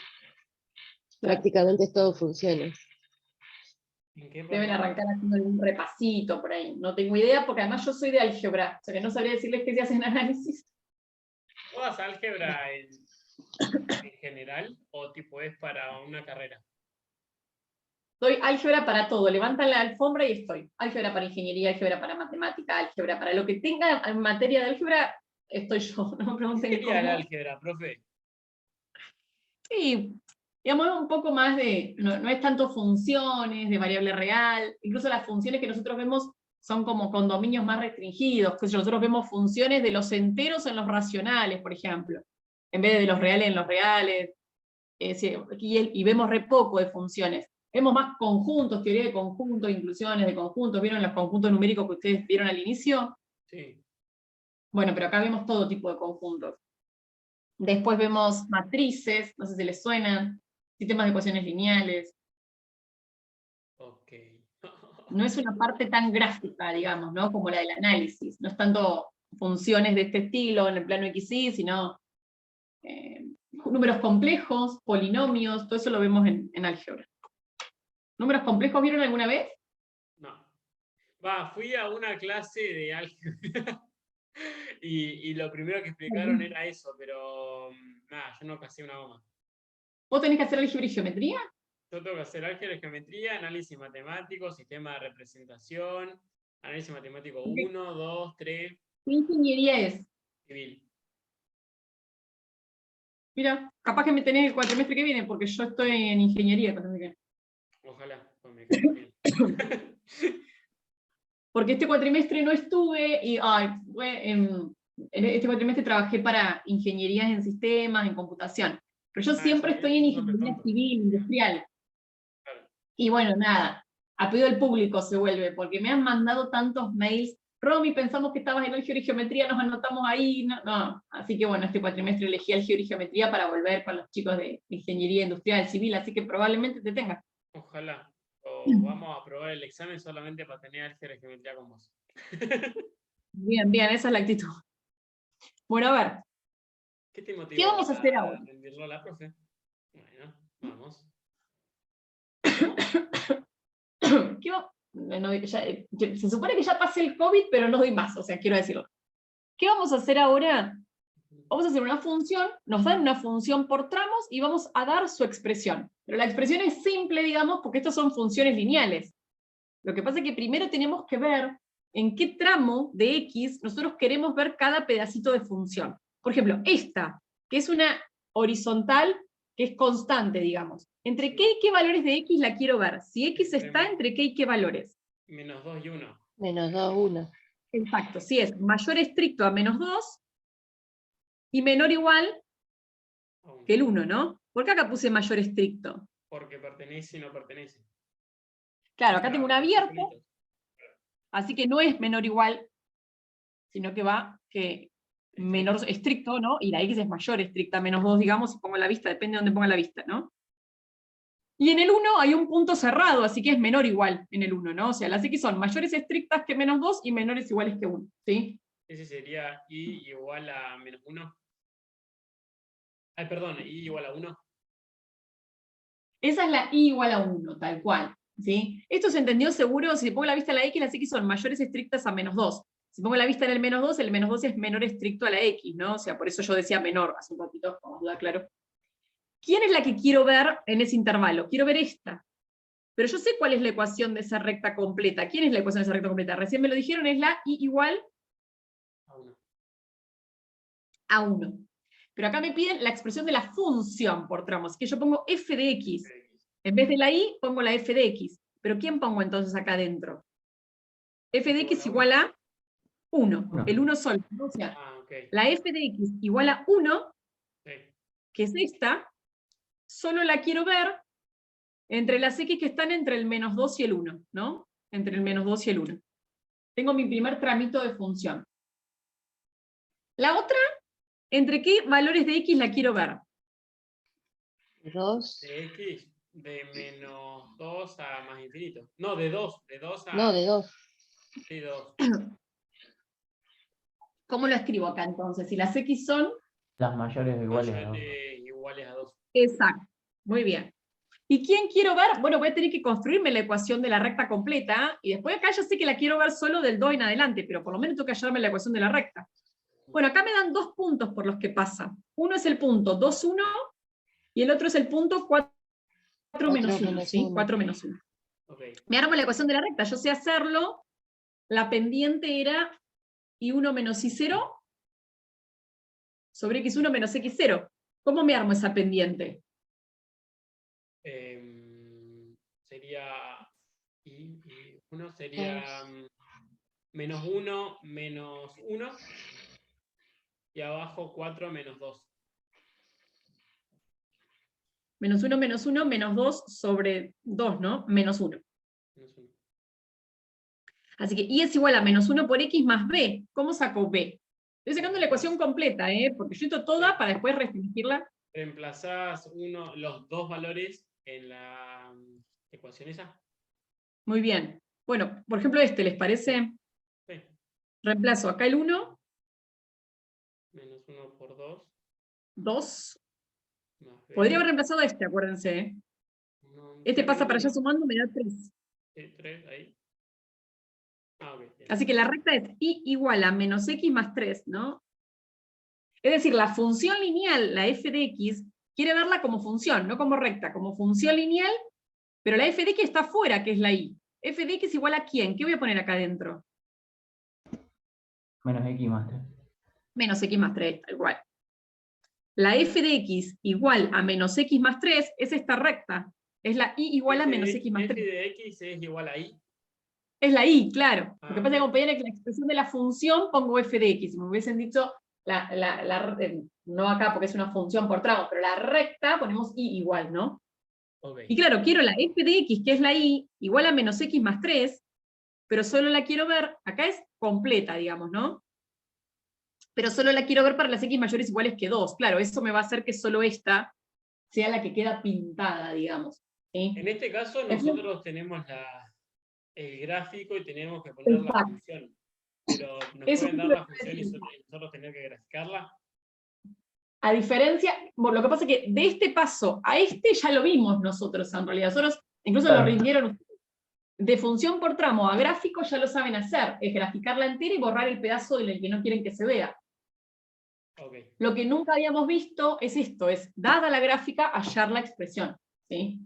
Prácticamente es todo funciones. ¿En qué, deben perdón? arrancar haciendo algún repasito por ahí. No tengo idea, porque además yo soy de álgebra, o sea que no sabría decirles qué se hace en análisis. ¿Todas álgebra en general o tipo es para una carrera? Doy álgebra para todo, levantan la alfombra y estoy. Álgebra para ingeniería, álgebra para matemática, álgebra para lo que tenga en materia de álgebra, estoy yo, no me ¿Qué pregunten sería el cómo. álgebra, profe? Sí, digamos, es un poco más de, no es tanto funciones, de variable real, incluso las funciones que nosotros vemos son como con dominios más restringidos, que nosotros vemos funciones de los enteros en los racionales, por ejemplo, en vez de los reales en los reales, sí, y vemos re poco de funciones. Vemos más conjuntos, teoría de conjuntos, inclusiones de conjuntos, ¿vieron los conjuntos numéricos que ustedes vieron al inicio? Sí. Bueno, pero acá vemos todo tipo de conjuntos. Después vemos matrices, no sé si les suenan, sistemas de ecuaciones lineales. Ok. No es una parte tan gráfica, digamos, ¿no? Como la del análisis. No es tanto funciones de este estilo en el plano XY, sino números complejos, polinomios, todo eso lo vemos en álgebra. ¿Números complejos vieron alguna vez? No. Fui a una clase de álgebra y lo primero que explicaron era eso, pero nada, yo no casé una goma. ¿Vos tenés que hacer álgebra y geometría? Yo tengo que hacer álgebra y geometría, análisis matemático, sistema de representación, análisis matemático 1, 2, 3, ¿Qué ingeniería es? civil. Mira, capaz que me tenés el cuatrimestre que viene, porque yo estoy en ingeniería. Ojalá, pues me cae bien. Porque este cuatrimestre no estuve, y en este cuatrimestre trabajé para ingenierías en sistemas, en computación. Pero yo siempre estoy en Esos son ingeniería retontos. civil, industrial. Claro. Y bueno, nada, a pedido del público se vuelve, porque me han mandado tantos mails. Romy, pensamos que estabas en álgebra y geometría, nos anotamos ahí. No. Así que bueno, este cuatrimestre elegí álgebra y geometría para volver con los chicos de ingeniería industrial civil, así que probablemente te tenga. Ojalá. O vamos a probar el examen solamente para tener álgebra y geometría con vos. Bien, bien, esa es la actitud. Bueno, a ver, ¿Qué te ¿qué motivó vamos a hacer a ahora? rendirlo a la profe? Bueno, vamos. Se supone que ya pasé el COVID, pero no doy más, o sea, quiero decirlo. ¿Qué vamos a hacer ahora? Vamos a hacer una función, nos dan una función por tramos y vamos a dar su expresión. Pero la expresión es simple, digamos, porque estas son funciones lineales. Lo que pasa es que primero tenemos que ver en qué tramo de X nosotros queremos ver cada pedacito de función. Por ejemplo, esta, que es una horizontal, que es constante, digamos. ¿Entre qué y qué valores de X la quiero ver? Si X está, ¿entre qué y qué valores? Menos 2 y 1. Menos 2, 1. Exacto, si es mayor estricto a menos 2 y menor o igual que el 1, ¿no? ¿Por qué acá puse mayor estricto? Porque pertenece y no pertenece. Claro, O acá sea, tengo un los abierto, circulitos. así que no es menor o igual, sino que va que menor estricto, ¿no? Y la X es mayor estricta, menos 2, digamos, si pongo la vista, depende de dónde ponga la vista, ¿no? Y en el 1 hay un punto cerrado, así que es menor o igual en el 1, ¿no? O sea, las X son mayores estrictas que menos 2 y menores iguales que 1, ¿sí? Ese sería y igual a menos 1. Ay, perdón, y igual a 1. Esa es la Y igual a 1, tal cual. ¿sí? Esto se entendió seguro, si pongo la vista a la X, las X son mayores estrictas a -2. Si pongo la vista en el -2, el -2 es menor estricto a la X, ¿no? O sea, por eso yo decía menor hace un ratito, vamos a dudar, claro. ¿Quién es la que quiero ver en ese intervalo? Quiero ver esta. Pero yo sé cuál es la ecuación de esa recta completa. ¿Quién es la ecuación de esa recta completa? Recién me lo dijeron, es la I igual a 1. Pero acá me piden la expresión de la función por tramos, que yo pongo f de x. En vez de la i, pongo la f de x. ¿Pero quién pongo entonces acá adentro? F de x igual a 1, el 1 solo. O sea, la f de x igual a 1, que es esta, solo la quiero ver entre las x que están entre el -2 y el 1, ¿no? Entre el -2 y el 1. Tengo mi primer tramito de función. La otra, ¿entre qué valores de x la quiero ver? 2. De X, de -2 a más infinito. No, de 2 a... No, de 2. Sí, 2. ¿Cómo lo escribo acá entonces? Si las x son... Las mayores o iguales a 2. Mayores iguales a 2. Exacto, muy bien. ¿Y quién quiero ver? Bueno, voy a tener que construirme la ecuación de la recta completa, y después acá ya sé que la quiero ver solo del 2 en adelante, pero por lo menos tengo que hallarme la ecuación de la recta. Bueno, acá me dan 2 puntos por los que pasa. Uno es el punto 2, 1, y el otro es el punto 4 menos 1, ¿sí? 4 menos 1. Okay. Me armo la ecuación de la recta, yo sé hacerlo, la pendiente era I1 menos I0 sobre X1 menos X0. ¿Cómo me armo esa pendiente? Sería I1 sería -1 menos 1 y abajo 4 menos 2. Menos 1 menos 1 menos 2 sobre 2, ¿no? Menos 1. Así que I es igual a menos 1 por X más B. ¿Cómo saco B? Estoy sacando la ecuación completa, porque yo esto toda para después restringirla. Reemplazás los dos valores en la ecuación esa. Muy bien. Bueno, por ejemplo ¿les parece? Sí. Reemplazo acá el 1. Menos 1 por 2. 2. Más B. Podría haber reemplazado este, acuérdense. Este pasa para allá sumando, me da 3. 3 ahí. Okay. Así que la recta es I igual a menos X más 3, ¿no? Es decir, la función lineal, la f de x, quiere verla como función, no como recta, como función lineal, pero la f de x está afuera, que es la i. F de x igual a ¿quién? ¿Qué voy a poner acá adentro? Menos X más 3. Menos X más 3, tal cual. La f de x igual a menos X más 3 es esta recta. Es la i igual a menos X más 3. F de x es igual a i. Es la i, claro. Lo que pasa es que Okay. acompañar la expresión de la función pongo f de x. Si me hubiesen dicho, no acá porque es una función por tramos, pero la recta ponemos i igual, ¿no? Okay. Y claro, quiero la f de x, que es la i, igual a menos x más 3, pero solo la quiero ver, acá es completa, digamos, ¿no? Pero solo la quiero ver para las x mayores iguales que 2. Claro, eso me va a hacer que solo esta sea la que queda pintada, digamos. ¿sí? En este caso nosotros tenemos el gráfico y tenemos que poner la Exacto. función. Pero nos Eso pueden es dar lo la que función y decimos. nosotros tener que graficarla. A diferencia, bueno, lo que pasa es que de este paso a este ya lo vimos nosotros en realidad. Nosotros incluso Claro. lo rindieron ustedes. De función por tramo a gráfico ya lo saben hacer. Es graficarla entera y borrar el pedazo del que no quieren que se vea. Okay. Lo que nunca habíamos visto es esto, es dada la gráfica, hallar la expresión. ¿sí?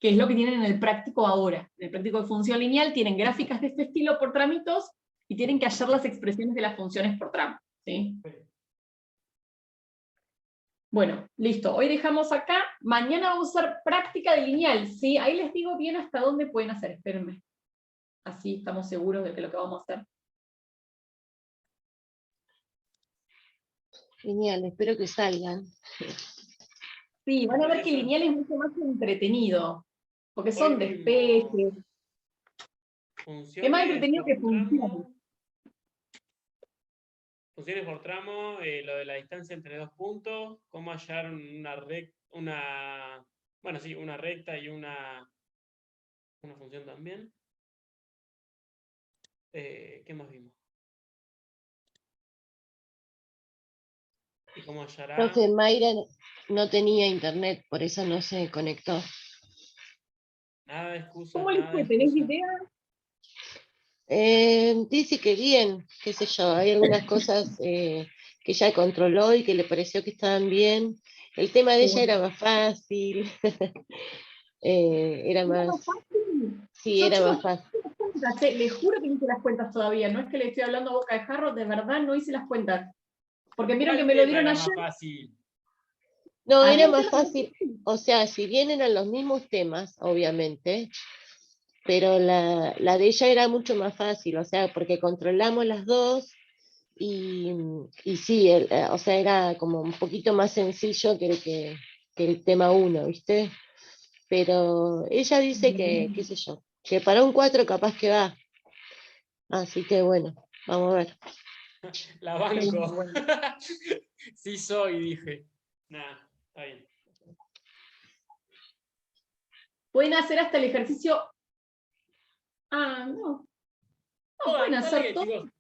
Que es lo que tienen en el práctico ahora. En el práctico de función lineal tienen gráficas de este estilo por tramitos y tienen que hallar las expresiones de las funciones por tramo. ¿sí? Bueno, listo. Hoy dejamos acá. Mañana vamos a hacer práctica de lineal. ¿sí? Ahí les digo bien hasta dónde pueden hacer. Espérenme. Así estamos seguros de que lo que vamos a hacer. Genial, espero que salgan. Sí, van a ver que lineal es mucho más entretenido. Porque son despejes. Es más entretenido que funciones. Funciones por tramo, lo de la distancia entre dos puntos, cómo hallar una recta y una función también. ¿Qué más vimos? ¿Y cómo hallará? Profe, Mayra no tenía internet, por eso no se conectó. Nada de excusa, ¿Cómo les nada fue? de ¿Tenés excusa. idea? Dice que bien, qué sé yo, hay algunas cosas que ella controló y que le pareció que estaban bien. El tema de ella era más fácil, era Era más, más fácil. sí, Yo, era chicos, más fácil. les juro que no hice las cuentas todavía. No es que le estoy hablando a boca de jarro, de verdad no hice las cuentas. Porque vieron que ¿Cuál me lo tema dieron era ayer. más fácil? No, Había era un más tema fácil, o sea, si bien eran los mismos temas, obviamente, pero la de ella era mucho más fácil, o sea, porque controlamos las dos y sí, o sea, era como un poquito más sencillo que el tema uno, ¿viste? Pero ella dice que, qué sé yo, que para un 4 capaz que va, así que bueno, vamos a ver. La Qué banco. bueno. Sí soy, dije. Nada, está bien. Pueden hacer hasta el ejercicio. Ah, no. No, pueden Dale hacer que, todo. chicos.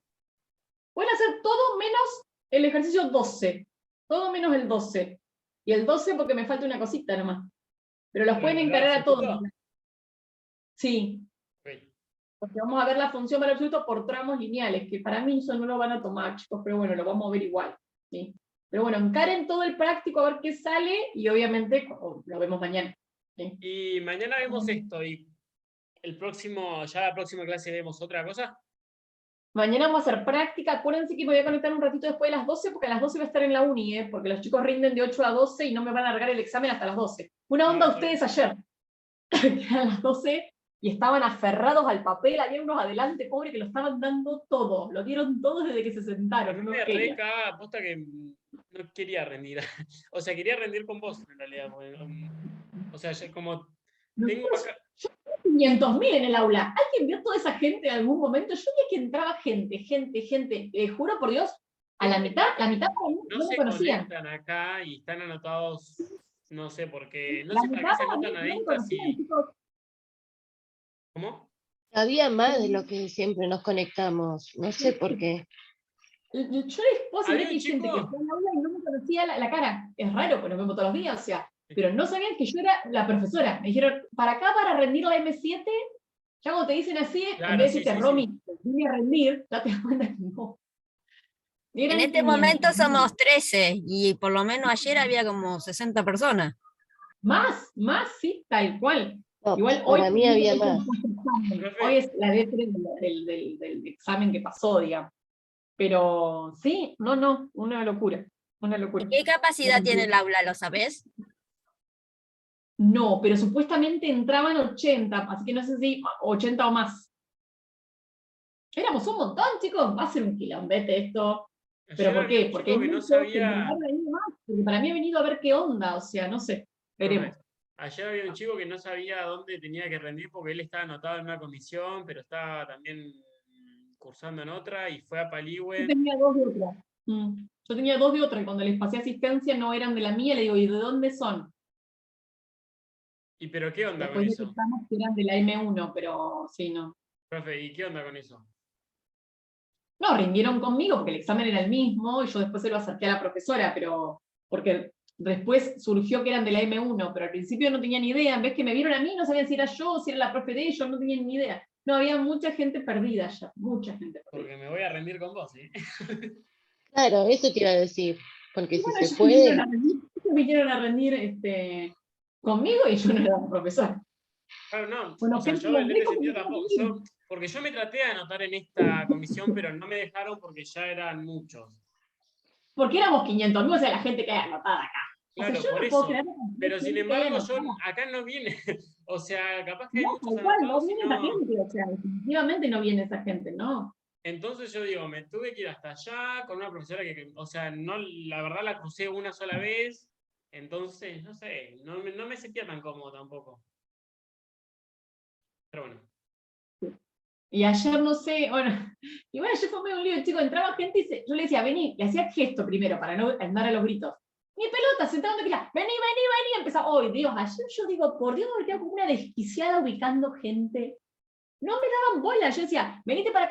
Pueden hacer todo menos el ejercicio 12. Todo menos el 12. Y el 12 porque me falta una cosita nomás. Pero los pueden ¿El encarar a todos. absoluto? Sí, Ok. porque vamos a ver la función para absoluto por tramos lineales, que para mí eso no lo van a tomar, chicos, pero bueno, lo vamos a ver igual. ¿Sí? Pero bueno, encaren todo el práctico a ver qué sale y obviamente lo vemos mañana. ¿Sí? Y mañana vemos esto y ya la próxima clase vemos otra cosa. Mañana vamos a hacer práctica. Acuérdense que me voy a conectar un ratito después de las 12, porque a las 12 voy a estar en la uni, porque los chicos rinden de 8 a 12 y no me van a largar el examen hasta las 12. Una onda No, ustedes ayer, que eran las 12 y estaban aferrados al papel, había unos adelante, pobre, que lo estaban dando todo. Lo dieron todo desde que se a sentaron. mí No me querían. reca, aposta que no quería rendir. O sea, quería rendir con vos, en realidad. Porque, o sea, como tengo Nosotros, acá. yo tenía 500.000 en el aula. ¿Alguien vio toda esa gente en algún momento? Yo vi que entraba gente. Juro por Dios, a la mitad No no me se conocían. conectan acá y están anotados, no sé por qué. No La sé para qué mitad se anotan no me ahí conocían, si. chicos. ¿Cómo? Había más de lo que siempre nos conectamos, no sé por qué. Yo les puedo asegurar Había que un hay gente que chico. está en la aula y no me conocía la cara. Es raro, porque nos vemos todos los días, o sea, pero no sabían que yo era la profesora. Me dijeron, para acá, para rendir la M7, ya cuando te dicen así, en Claro, vez de sí, decirte, sí, Romy, sí. vine a rendir, ya te das cuenta que no. En Eran este 500. momento somos 13 y por lo menos ayer había como 60 personas. Más, sí, tal cual. No, Igual hoy para mí había más. hoy Profe, es la letra del examen que pasó, digamos. Pero sí, no, una locura. Una ¿Y locura. qué capacidad tiene el aula, lo sabés? No, pero supuestamente entraban 80, así que no sé si 80 o más. Éramos un montón, chicos. Va a ser un quilombete esto. ¿Pero ayer por había qué? un Porque hay chico que no muchos que en verdad sabía. venía más. Porque para mí he venido a ver qué onda, o sea, no sé. Veremos. Profe, ayer había un chico que no sabía dónde tenía que rendir porque él estaba anotado en una comisión, pero estaba también cursando en otra y fue a Yo Paligüe. tenía dos de otra. Yo tenía dos de otra y cuando les pasé asistencia no eran de la mía, le digo, ¿y de dónde son? ¿Y pero qué onda con Después eso? detectamos que eran de la M1, pero sí, no. Profe, ¿y qué onda con eso? No, rindieron conmigo porque el examen era el mismo y yo después se lo acerqué a la profesora, pero porque después surgió que eran de la M1, pero al principio no tenía ni idea. En vez que me vieron a mí, no sabían si era yo o si era la profe de ellos, no tenían ni idea. No, había mucha gente perdida ya, mucha gente perdida. Porque me voy a rendir con vos, ¿eh? Claro, eso te iba a decir, porque Y si bueno, se ellos vinieron puede, a rendir, conmigo y yo no era la profesora. Claro, no. Bueno, O sea, gente, yo en los este dejo sentido porque tampoco. tengo que ir. Porque yo me traté de anotar en esta comisión, pero no me dejaron porque ya eran muchos. Porque éramos 500.000, o sea, la gente que hay anotada acá. O sea, Claro, yo por no puedo eso. creer la cantidad Pero de sin gente que hay embargo, yo anotada. acá no viene. O sea, capaz que hay No, muchos tal cual, no anotados y viene esa no. gente, o sea, definitivamente no viene esa gente, ¿no? Entonces yo digo, me tuve que ir hasta allá con una profesora que, o sea, no, la verdad la crucé una sola vez. Entonces, no sé, no me sentía tan cómodo tampoco. Pero bueno. Y ayer no sé, bueno, y bueno, ayer fue medio un lío, chico, entraba gente y yo le decía, vení, le hacía gesto primero para no andar a los gritos. Mi pelota, sentado donde quería, vení, empezaba, oh Dios, ayer yo digo, por Dios, me quedaba como una desquiciada ubicando gente. No me daban bola, yo decía, venite para acá.